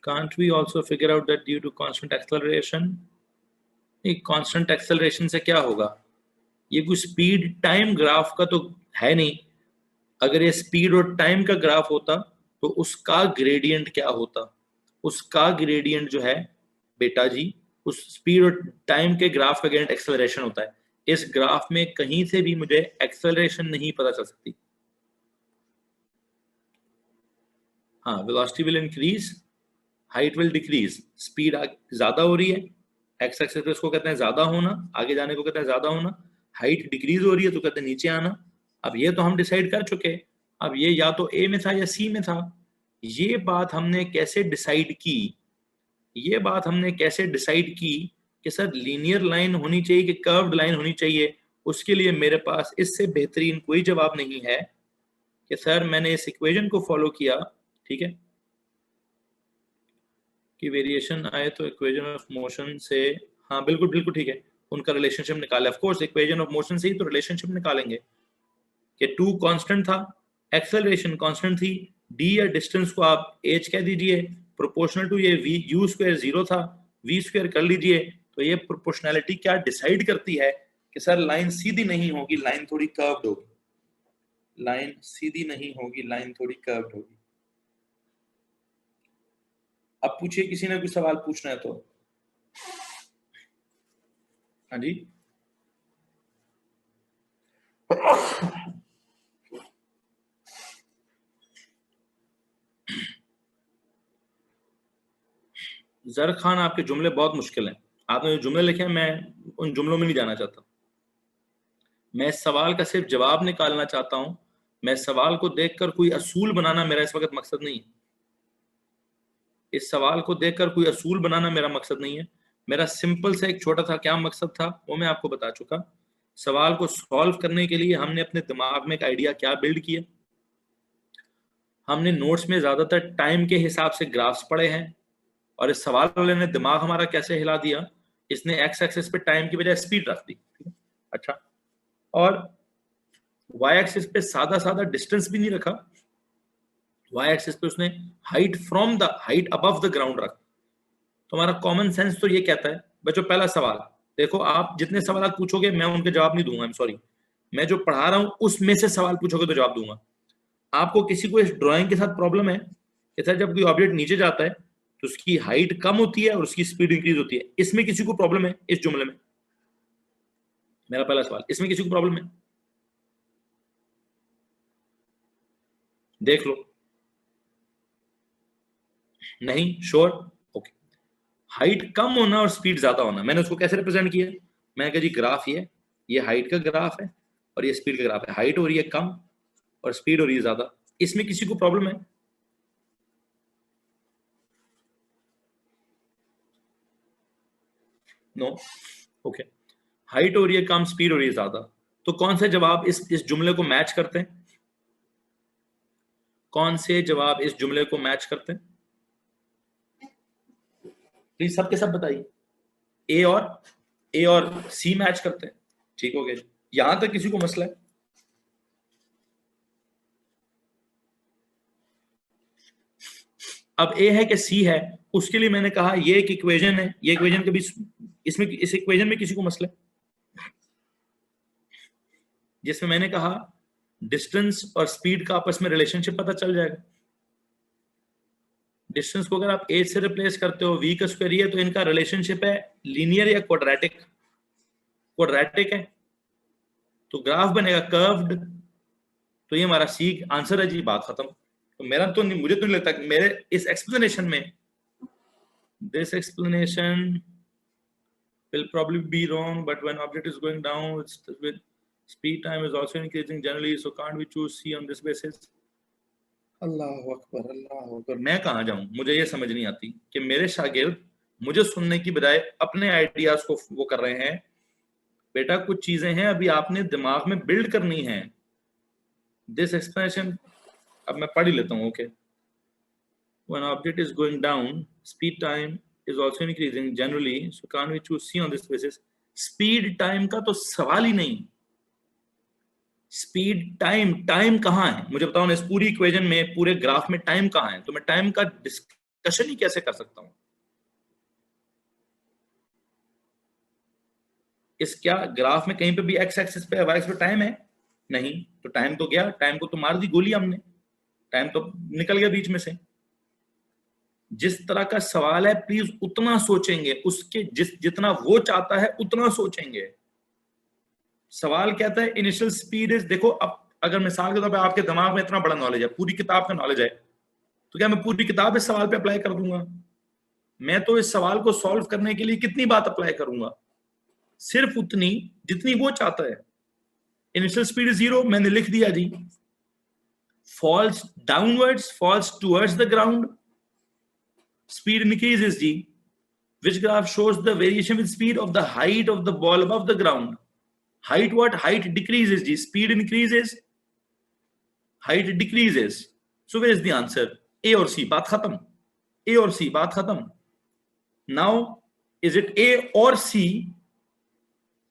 Can't we also figure out that due to constant acceleration? एक कांस्टेंट एक्सेलरेशन से क्या होगा? ये कोई स्पीड टाइम ग्राफ का तो है नहीं। अगर ये स्पीड और टाइम का ग्राफ होता तो उसका ग्रेडियंट क्या होता? उसका ग्रेडियंट जो है बेटा जी, उस स्पीड और टाइम के ग्राफ का ग्रेडियंट एक्सेलरेशन होता है। इस ग्राफ में कहीं से भी मुझे एक्सेलरेशन नहीं पता चल सकती। हाँ, velocity will increase, height will decrease. Speed ज्यादा हो रही है, एक्स एक्सिस पे उसको कहते हैं ज्यादा होना, आगे जाने को कहते हैं ज्यादा होना। हाइट डिक्रीज हो रही है तो कहते हैं नीचे आना। अब ये तो हम डिसाइड कर चुके। अब ये या तो ए में था या सी में था। ये बात हमने कैसे डिसाइड की? ये बात हमने कैसे डिसाइड की कि सर लीनियर लाइन होनी चाहिए कि कर्व्ड लाइन होनी चाहिए? उसके लिए मेरे पास इससे बेहतरीन कोई जवाब नहीं है कि सर मैंने इस इक्वेशन को फॉलो किया, ठीक है, कि वेरिएशन आए तो इक्वेशन ऑफ मोशन से, हाँ बिल्कुल बिल्कुल ठीक है, उनका रिलेशनशिप निकाले। Of course equation of motion से ही तो रिलेशनशिप निकालेंगे कि टू कांस्टेंट था, एक्सेलरेशन कांस्टेंट थी, डी या डिस्टेंस को आप एच कह दीजिए, प्रोपोर्शनल टू ये वी, यू स्क्वायर 0 था, वी स्क्वायर कर लीजिए। तो ये प्रोपोर्शनैलिटी क्या डिसाइड करती है कि सर लाइन सीधी नहीं होगी, लाइन थोड़ी कर्व्ड होगी, लाइन सीधी नहीं होगी, लाइन थोड़ी कर्व्ड होगी। अब पूछिए, किसी ने कोई सवाल पूछना है तो। हाँ जी। जर खान, आपके जुमले बहुत मुश्किल हैं। आपने जो जुमले लिखे हैं, मैं उन जुमलों में नहीं जाना चाहता। मैं इस सवाल का सिर्फ जवाब निकालना चाहता हूं। मैं सवाल को देखकर कोई असूल बनाना मेरा इस वक्त मकसद नहीं है। इस सवाल को देखकर कोई असूल बनाना मेरा मकसद नहीं है। मेरा सिंपल से एक छोटा सा क्या मकसद था वो मैं आपको बता चुका। सवाल को सॉल्व करने के लिए हमने अपने दिमाग में एक आइडिया क्या बिल्ड किया। हमने नोट्स में ज्यादातर टाइम के हिसाब से ग्राफ्स पढ़े हैं, और इस सवाल वाले ने दिमाग हमारा कैसे हिला दिया, इसने एक्स एक्सिस पे टाइम की बजाय स्पीड रख दी। अच्छा, और वाई एक्सिस पे सादा सादा डिस्टेंस भी नहीं रखा, वाई एक्सिस पे उसने height from the height above the ground रखा। तो हमारा कॉमन सेंस तो ये कहता है, बच्चों पहला सवाल देखो, आप जितने सवाल पूछोगे मैं उनके जवाब नहीं दूंगा, आई एम सॉरी। मैं जो पढ़ा रहा हूं उसमें से सवाल पूछोगे तो जवाब दूंगा। आपको किसी को इस ड्राइंग के साथ प्रॉब्लम है कि सर जब कोई ऑब्जेक्ट नीचे जाता है तो उसकी हाइट कम होती है और उसकी स्पीड इंक्रीज होती है, इसमें किसी को प्रॉब्लम है? इस जुमले में मेरा पहला सवाल, इसमें किसी को प्रॉब्लम है? देख लो। नहीं श्योर? ओके। हाइट कम होना और स्पीड ज्यादा होना, मैंने उसको कैसे रिप्रेजेंट किया? मैंने कहा जी ग्राफ ये हाइट का ग्राफ है और ये स्पीड का ग्राफ है। हाइट हो रही है कम और स्पीड हो रही है ज्यादा, इसमें किसी को प्रॉब्लम है? नो। ओके। हाइट हो रही है कम, स्पीड हो रही है ज्यादा, तो कौन सा जवाब इस जुमले को मैच करते हैं? कौन से जवाब इस जुमले को मैच करते हैं? प्लीज सबके सब बताइए। ए और सी मैच करते हैं। ठीक हो गया, यहां तक किसी को मसला है? अब ए है कि सी है, उसके लिए मैंने कहा ये एक इक्वेशन है, ये इक्वेशन कभी इसमें इस इक्वेशन में किसी को मसला है? जिसमें मैंने कहा डिस्टेंस और स्पीड का आपस में रिलेशनशिप पता चल जाएगा। डिस्टेंस को अगर आप ए से रिप्लेस करते हो, v का स्क्वायर ही है, तो इनका रिलेशनशिप है लीनियर या क्वाड्रेटिक? क्वाड्रेटिक है, तो ग्राफ बनेगा कर्व्ड। तो ये हमारा सी आंसर है जी, बात खत्म। तो मेरा तो नहीं, मुझे तो नहीं लगता कि मेरे इस एक्सप्लेनेशन में, this explanation will probably be wrong, but when object is going down with speed, time is also increasing generally, so can't we choose C on this basis? अल्लाह अकबर, अल्लाह अकबर। मैं कहाँ जाऊं, मुझे ये समझ नहीं आती कि मेरे शागिर्द मुझे सुनने की बजाय अपने आइडियाज को वो कर रहे हैं। बेटा कुछ चीजें हैं अभी आपने दिमाग में बिल्ड करनी है। दिस एक्सप्लेनेशन अब मैं पढ़ ही लेता हूँ। Okay, when object is going down, speed time is also increasing generally, so can't we choose C on this basis? speed time का तो सवाल ही नहीं। स्पीड टाइम कहाँ है मुझे बताओ ना, इस पूरी इक्वेशन में, पूरे ग्राफ में टाइम कहाँ है? तो मैं टाइम का डिस्कशन ही कैसे कर सकता हूं? इस क्या ग्राफ में कहीं पे भी एक्स एक्सिस पे, वाई एक्सिस पे टाइम है? नहीं, तो टाइम तो गया, टाइम को तो मार दी गोली हमने, टाइम तो निकल गया बीच में से। जिस तरह का सवाल है प्लीज उतना सोचेंगे, उसके जितना वो चाहता है उतना सोचेंगे। सवाल कहता है इनिशियल स्पीड इज, देखो अब अगर मिसाल के तौर पे आपके दिमाग में इतना बड़ा नॉलेज है, पूरी किताब का नॉलेज है, तो क्या मैं पूरी किताब इस सवाल पे अप्लाई कर दूंगा? मैं तो इस सवाल को सॉल्व करने के लिए कितनी बात अप्लाई करूंगा? सिर्फ उतनी जितनी वो चाहता है। इनिशियल स्पीड 0, मैंने लिख दिया जी। Falls downwards, falls towards the ground, speed increases जी। Which graph shows the variation with speed of the height of the ball above the ground? Height what? Height decreases जी, speed increases, height decreases. So where is the answer? A और C, बात खत्म। A और C, बात खत्म। Now is it A और C?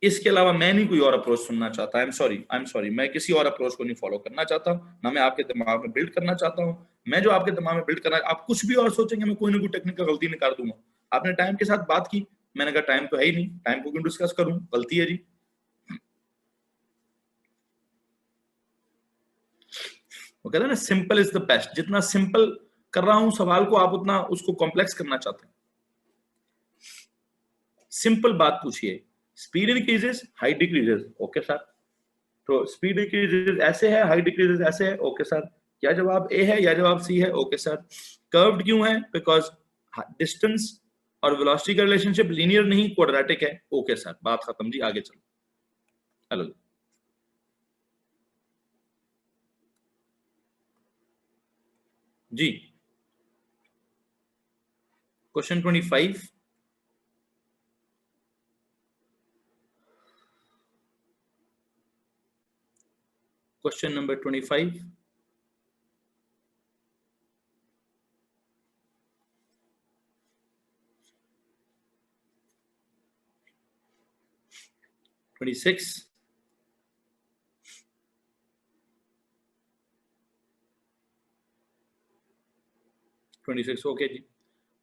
इसके अलावा मैं नहीं कोई और अप्रोच सुनना चाहता। आई एम सॉरी, मैं किसी और अप्रोच को नहीं फॉलो करना चाहता, ना मैं आपके दिमाग में बिल्ड करना चाहता हूं। मैं जो आपके दिमाग में बिल्ड करना, आप कुछ भी और सोचेंगे, मैं कोई ना कोई टेक्निकल गलती निकाल दूंगा। आपने टाइम के साथ बात की, मैंने कहा टाइम तो है ही नहीं, टाइम को क्यों डिस्कस करूं, गलती है जी। वो कहते हैं ना सिंपल इज द बेस्ट। जितना सिंपल कर रहा हूं सवाल को, आप उतना उसको कॉम्प्लेक्स करना चाहते हैं। सिंपल बात पूछिए, speed increases, height decreases, okay sir. तो स्पीड इंक्रीजेस ऐसे है, हाइट डिक्रीजेस ऐसे है, ओके सर। क्या जवाब ए है या जवाब सी है? Okay sir. कर्व्ड क्यों है? बिकॉज डिस्टेंस और वेलोसिटी का रिलेशनशिप लीनियर नहीं क्वाड्रेटिक है, ओके सर, बात खत्म जी, आगे चलो। हेलो जी, क्वेश्चन 25। Question number 25। (26) 26 ओके जी।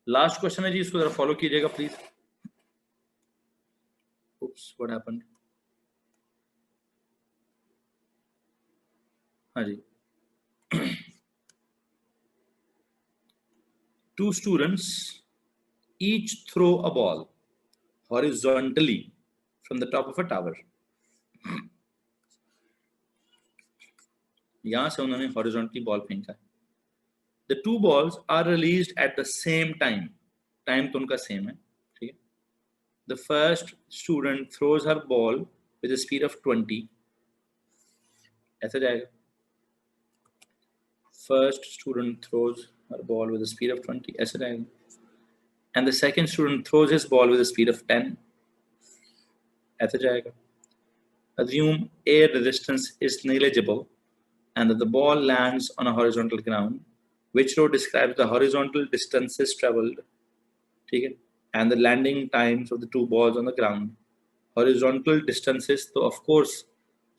लास्ट क्वेश्चन है जी, इसको जरा फॉलो कीजिएगा प्लीज। Oops, what happened? हाँ जी। Two students each throw a ball horizontally from the top of a tower. यहां से उन्होंने हॉरिजॉन्टली बॉल फेंका। The two balls are released at the same time. Time तो उनका सेम है, ठीक है। The first student throws her ball with a speed of 20. ऐसे जाएगा। First student throws her ball with a speed of 20. ऐसे जाएगा। And the second student throws his ball with a speed of 10. ऐसे जाएगा। Assume air resistance is negligible. and that the ball lands on a horizontal ground. Which row describes the horizontal distances traveled? ठीक है, and the landing times of the two balls on the ground. Horizontal distances तो of course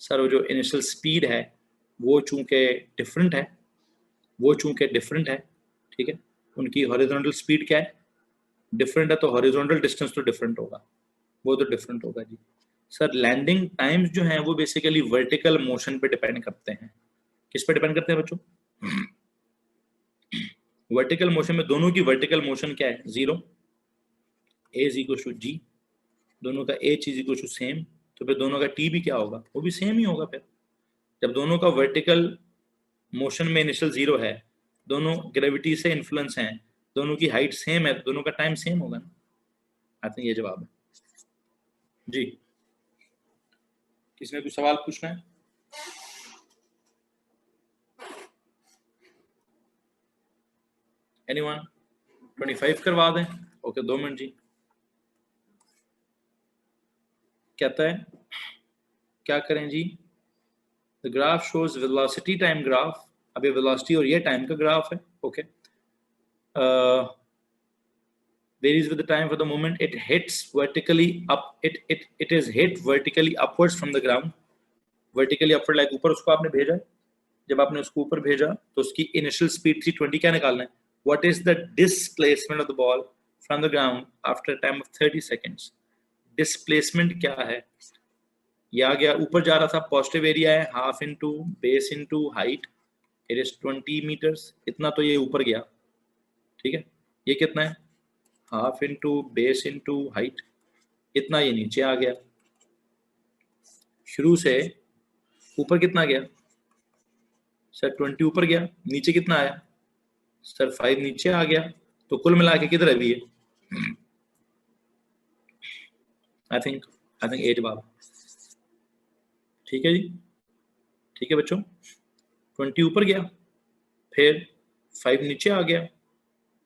sir वो जो initial speed है वो चूंकि different है, ठीक है, उनकी horizontal speed क्या है, different है, तो horizontal distance तो different होगा, वो तो different होगा जी. सर लैंडिंग टाइम्स जो हैं वो बेसिकली वर्टिकल मोशन पे डिपेंड करते हैं. किस पे डिपेंड करते हैं बच्चों? वर्टिकल मोशन में दोनों की वर्टिकल मोशन क्या है? 0. a is equal to g, दोनों का h is equal to same, तो फिर दोनों का t भी क्या होगा? वो भी सेम ही होगा. फिर जब दोनों का वर्टिकल मोशन में इनिशियल 0 है, दोनों ग्रेविटी से इन्फ्लुएंस हैं, दोनों की हाइट सेम है, दोनों का टाइम सेम होगा ना. आई थिंक ये जवाब है जी. किसने कुछ सवाल पूछना है? एनीवन? 25 करवा दें? ओके 2 मिनट जी. कहता है क्या करें जी? The graph shows velocity time graph. अब ये वेलोसिटी और ये टाइम का ग्राफ है. Okay, varies with the time for the moment it hits vertically up, it is hit vertically upwards from the ground. vertically upward like ऊपर उसको आपने भेजा, जब आपने उसको ऊपर भेजा तो उसकी इनिशियल स्पीड थी 20. क्या निकालना है? what is the displacement of the ball from the ground after a time of 30 seconds. displacement क्या है? ये आ गया, ऊपर जा रहा था, पॉजिटिव एरिया है, half into base into height, it is 20 metres. इतना तो ये ऊपर गया, ठीक है. ये कितना है? Half into base into height, इतना ये नीचे आ गया. शुरू से ऊपर कितना गया सर? 20 ऊपर गया. नीचे कितना आया सर? 5 नीचे आ गया. तो कुल मिला के किधर अभी है? आई थिंक 8 जवाब. ठीक है जी, ठीक है बच्चों. 20 ऊपर गया, फिर 5 नीचे आ गया,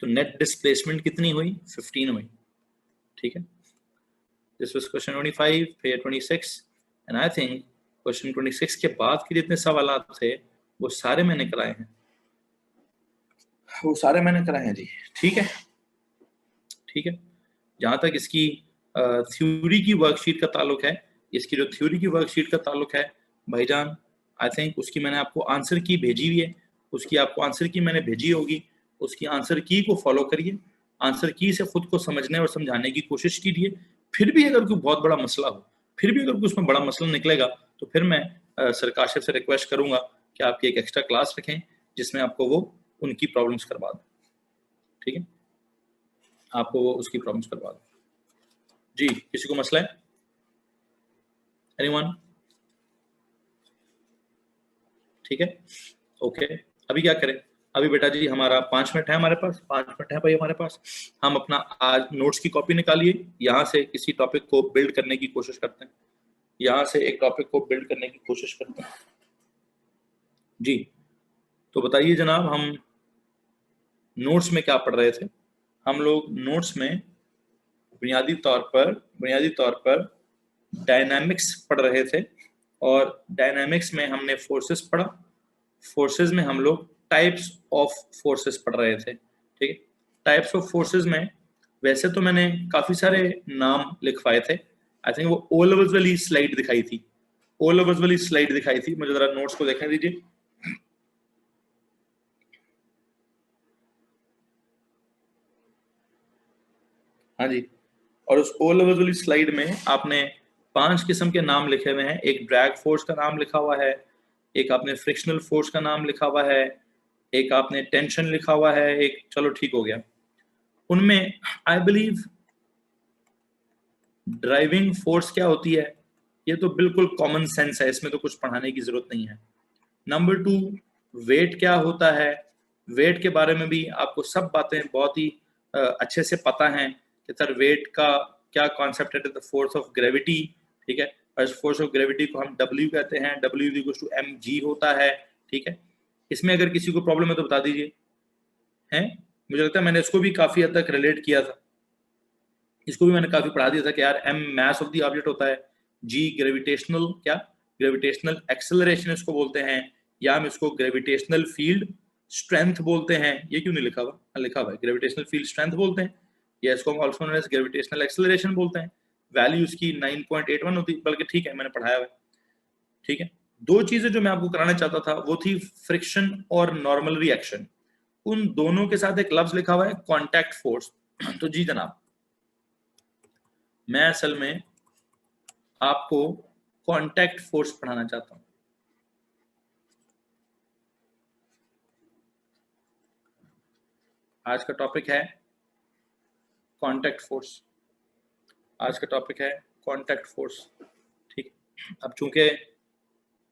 तो नेट डिस्प्लेसमेंट कितनी हुई? 15 हुई. ठीक है. दिस वाज क्वेश्चन 25, फिर 26, एंड आई थिंक क्वेश्चन 26 के बाद के जितने सवाल थे वो सारे मैंने कराए हैं, वो सारे मैंने कराए हैं जी. ठीक है, ठीक है. जहां तक इसकी थ्योरी की वर्कशीट का ताल्लुक है, इसकी जो थ्योरी की वर्कशीट का ताल्लुक है भाईजान, आई थिंक उसकी मैंने आपको आंसर की भेजी हुई है, उसकी आपको आंसर की मैंने भेजी होगी. उसकी आंसर की को फॉलो करिए, आंसर की से खुद को समझने और समझाने की कोशिश कीजिए. फिर भी अगर कोई बहुत बड़ा मसला हो, फिर भी अगर कोई उसमें बड़ा मसला निकलेगा, तो फिर मैं सर काशिफ से रिक्वेस्ट करूंगा कि आपकी एक एक्स्ट्रा क्लास रखें जिसमें आपको वो उनकी प्रॉब्लम्स करवा दें. ठीक है, आपको वो उसकी प्रॉब्लम्स करवा दें जी. किसी को मसला है? एनीवन? ठीक है, ओके. अभी क्या करें? अभी बेटा जी हमारा 5 मिनट है, हमारे पास 5 मिनट है भाई हमारे पास. हम अपना आज नोट्स की कॉपी निकालिए, यहाँ से किसी टॉपिक को बिल्ड करने की कोशिश करते हैं, यहाँ से एक टॉपिक को बिल्ड करने की कोशिश करते हैं जी. तो बताइए जनाब, हम नोट्स में क्या पढ़ रहे थे? हम लोग नोट्स में बुनियादी तौर पर डायनामिक्स पढ़ रहे थे, और डायनामिक्स में हमने फोर्सेस पढ़ा. फोर्सेस में हम लोग टाइप्स ऑफ फोर्सेस पढ़ रहे थे. ठीक है, टाइप्स ऑफ फोर्सेस में वैसे तो मैंने काफी सारे नाम लिखवाए थे. आई थिंक वो ओ लेवल्स वाली स्लाइड दिखाई थी, ओ लेवल्स वाली स्लाइड दिखाई थी. मुझे जरा नोट्स को देखने दीजिए. हाँ जी, और उस ओ लेवल्स वाली स्लाइड में आपने 5 किस्म के नाम लिखे हुए हैं. एक ड्रैग फोर्स का नाम लिखा हुआ है, एक आपने फ्रिक्शनल फोर्स का नाम लिखा हुआ है, एक आपने टेंशन लिखा हुआ है, एक, चलो ठीक हो गया. उनमें आई बिलीव ड्राइविंग फोर्स क्या होती है ये तो बिल्कुल कॉमन सेंस है, इसमें तो कुछ पढ़ाने की जरूरत नहीं है. नंबर 2, वेट क्या होता है? वेट के बारे में भी आपको सब बातें बहुत ही अच्छे से पता हैं कि सर वेट का क्या कॉन्सेप्ट है, द फोर्स ऑफ ग्रेविटी. ठीक है, और फोर्स ऑफ ग्रेविटी को हम W कहते हैं, W इक्वल्स टू mg होता है. ठीक है, इसमें अगर किसी को प्रॉब्लम है तो बता दीजिए. हैं, मुझे लगता है मैंने इसको भी काफी हद तक रिलेट किया था, इसको भी मैंने काफी पढ़ा दिया था कि यार m mass of the object होता है, g ग्रेविटेशनल, क्या ग्रेविटेशनल एक्सेलरेशन इसको बोलते हैं, या हम इसको ग्रेविटेशनल फील्ड स्ट्रेंथ बोलते हैं। ये क्यों नहीं लिखा हुआ? लिखा हुआ है, ग्रेविटेशनल फील्ड स्ट्रेंथ बोलते हैं, या इसको हम also known as gravitational acceleration बोलते हैं। वैल्यू इसकी 9.81 होती, बल्कि ठीक है मैंने पढ़ाया हुआ है, ठीक है। दो चीजें जो मैं आपको कराना चाहता था वो थी फ्रिक्शन और नॉर्मल रिएक्शन। उन दोनों के साथ एक लफ्ज लिखा हुआ है कॉन्टैक्ट फोर्स। तो जी जनाब, मैं असल में आपको कॉन्टैक्ट फोर्स पढ़ाना चाहता हूं। आज का टॉपिक है कॉन्टैक्ट फोर्स। आज का टॉपिक है कॉन्टैक्ट फोर्स, ठीक। अब चूंकि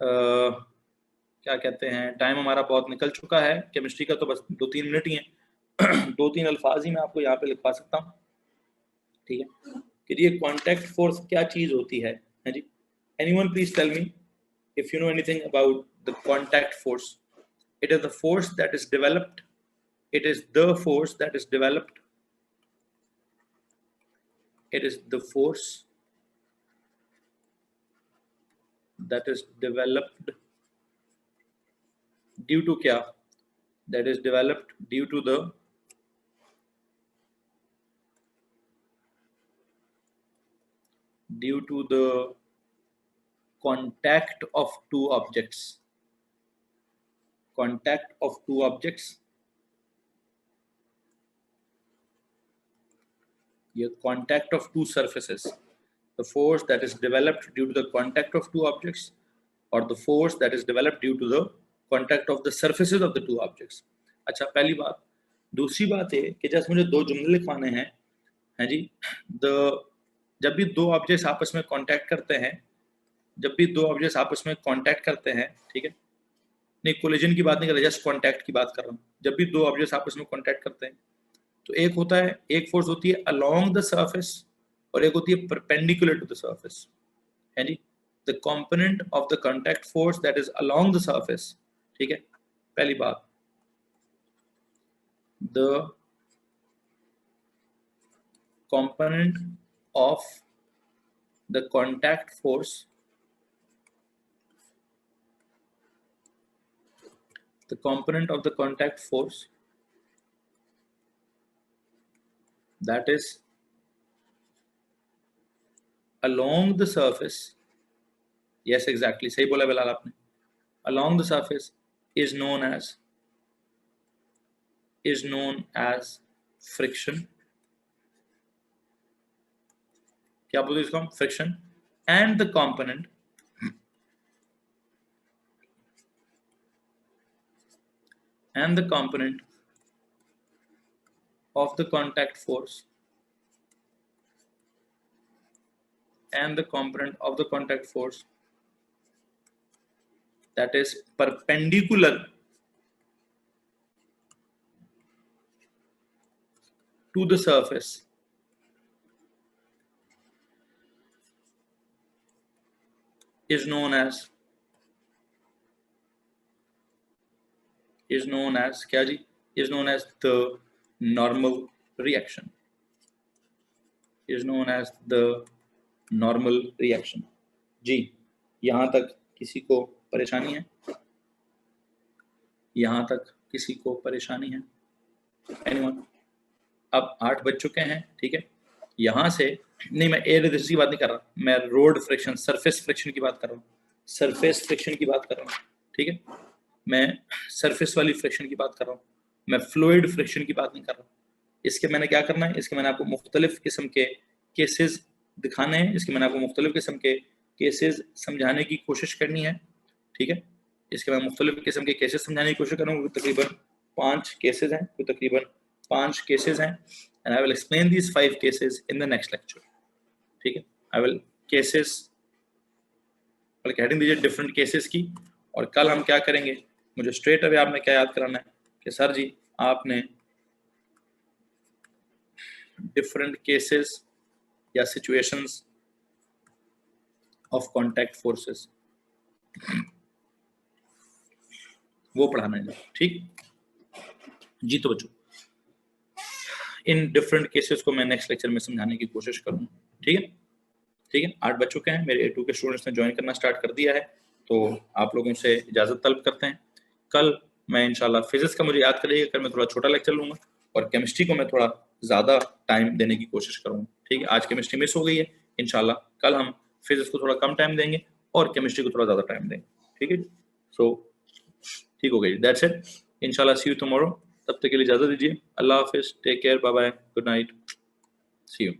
क्या कहते हैं, टाइम हमारा बहुत निकल चुका है, केमिस्ट्री का तो बस 2-3 मिनट ही है। 2-3 अल्फाज ही मैं आपको यहाँ पे लिखवा सकता हूँ, ठीक है, कि ये कॉन्टैक्ट फोर्स क्या चीज होती है जी। Anyone please tell me if you know anything about the contact force. It is the force that is developed, it is the force that is developed, it is the force that is developed due to क्या, that is developed due to the contact of two objects, contact of two objects, ये contact of two surfaces, the force that is developed due to the contact of two objects, or the force that is developed due to the contact of the surfaces of the two objects। अच्छा, पहली बात। दूसरी बात है कि जैसे मुझे दो जुमले लिखवाने हैं, हैं जी। जब भी दो ऑब्जेक्ट्स आपस में कांटेक्ट करते हैं, जब भी दो ऑब्जेक्ट्स आपस में कांटेक्ट करते हैं, ठीक है, नहीं कोलिजन की बात नहीं कर रहा, जस्ट कांटेक्ट की बात कर रहा हूँ। जब भी दो ऑब्जेक्ट्स आपस में कांटेक्ट करते हैं तो एक होता है, एक फोर्स होती है अलोंग द सरफेस और एक होती है परपेंडिकुलर टू द सरफेस, है जी। The component of the contact force that is along the surface, ठीक है, पहली बात। The component of the contact force, the component of the contact force that is along the surface, yes exactly सही बोला बिलाल आपने, along the surface is known as friction। क्या बोलते हैं इसको हम? Friction. and the component of the contact force that is perpendicular to the surface is known as क्या जी? is known as the normal reaction, is known as the normal reaction। जी, यहां तक किसी को परेशानी है? यहां तक किसी को परेशानी है? एनीवन? अब 8 बज चुके हैं, ठीक है। यहां से नहीं, मैं एयर रेजिस्टेंस की बात नहीं कर रहा, मैं रोड फ्रिक्शन, सरफेस फ्रिक्शन की बात कर रहा हूँ, सरफेस फ्रिक्शन की बात कर रहा हूँ, ठीक है। मैं सरफेस वाली फ्रिक्शन की बात कर रहा हूँ, मैं फ्लूइड फ्रिक्शन की बात नहीं कर रहा। इसके मैंने क्या करना है, इसके मैंने आपको मुख्तलिफ किस्म के केसेस दिखाने हैं, इसके मैंने आपको मुख्तलिफ किस्म के केसेस समझाने की कोशिश करनी है, ठीक है। इसके मैं मुख्तलिफ किस्म के केसेस समझाने की कोशिश करूँगा। तकरीबन 5 केसेस हैं, तो तकरीबन 5 केसेस हैं, and I will explain these 5 cases in the next lecture, ठीक है। आई विल केसेस बल्कि हेडिंग दीजिए डिफरेंट केसेस की। और कल हम क्या करेंगे, मुझे स्ट्रेट अवे आपने क्या याद कराना है कि सर जी आपने डिफरेंट केसेस या सिचुएशंस ऑफ कांटेक्ट फोर्सेस वो पढ़ाना है, ठीक जी। तो बच्चों, इन डिफरेंट केसेस को मैं नेक्स्ट लेक्चर में समझाने की कोशिश करूंगा, ठीक है। ठीक है, 8 बज चुके हैं, मेरे A2 के स्टूडेंट्स ने ज्वाइन करना स्टार्ट कर दिया है। तो आप लोगों से इजाज़त तलब करते हैं। कल मैं इंशाल्लाह फिजिक्स का मुझे याद करिएगा, कल मैं थोड़ा छोटा लेक्चर लूँगा और केमिस्ट्री को मैं थोड़ा ज़्यादा टाइम देने की कोशिश करूँगा। ठीक है, आज केमिस्ट्री मिस हो गई है, इंशाल्लाह कल हम फिजिक्स को थोड़ा कम टाइम देंगे और केमिस्ट्री को थोड़ा ज़्यादा टाइम देंगे। ठीक है, सो ठीक हो गई, दैट्स इट। इंशाल्लाह सी यू टुमारो, तब तक के लिए इजाज़त दीजिए। अल्लाह हाफिज़, take care, bye bye, good night, see you.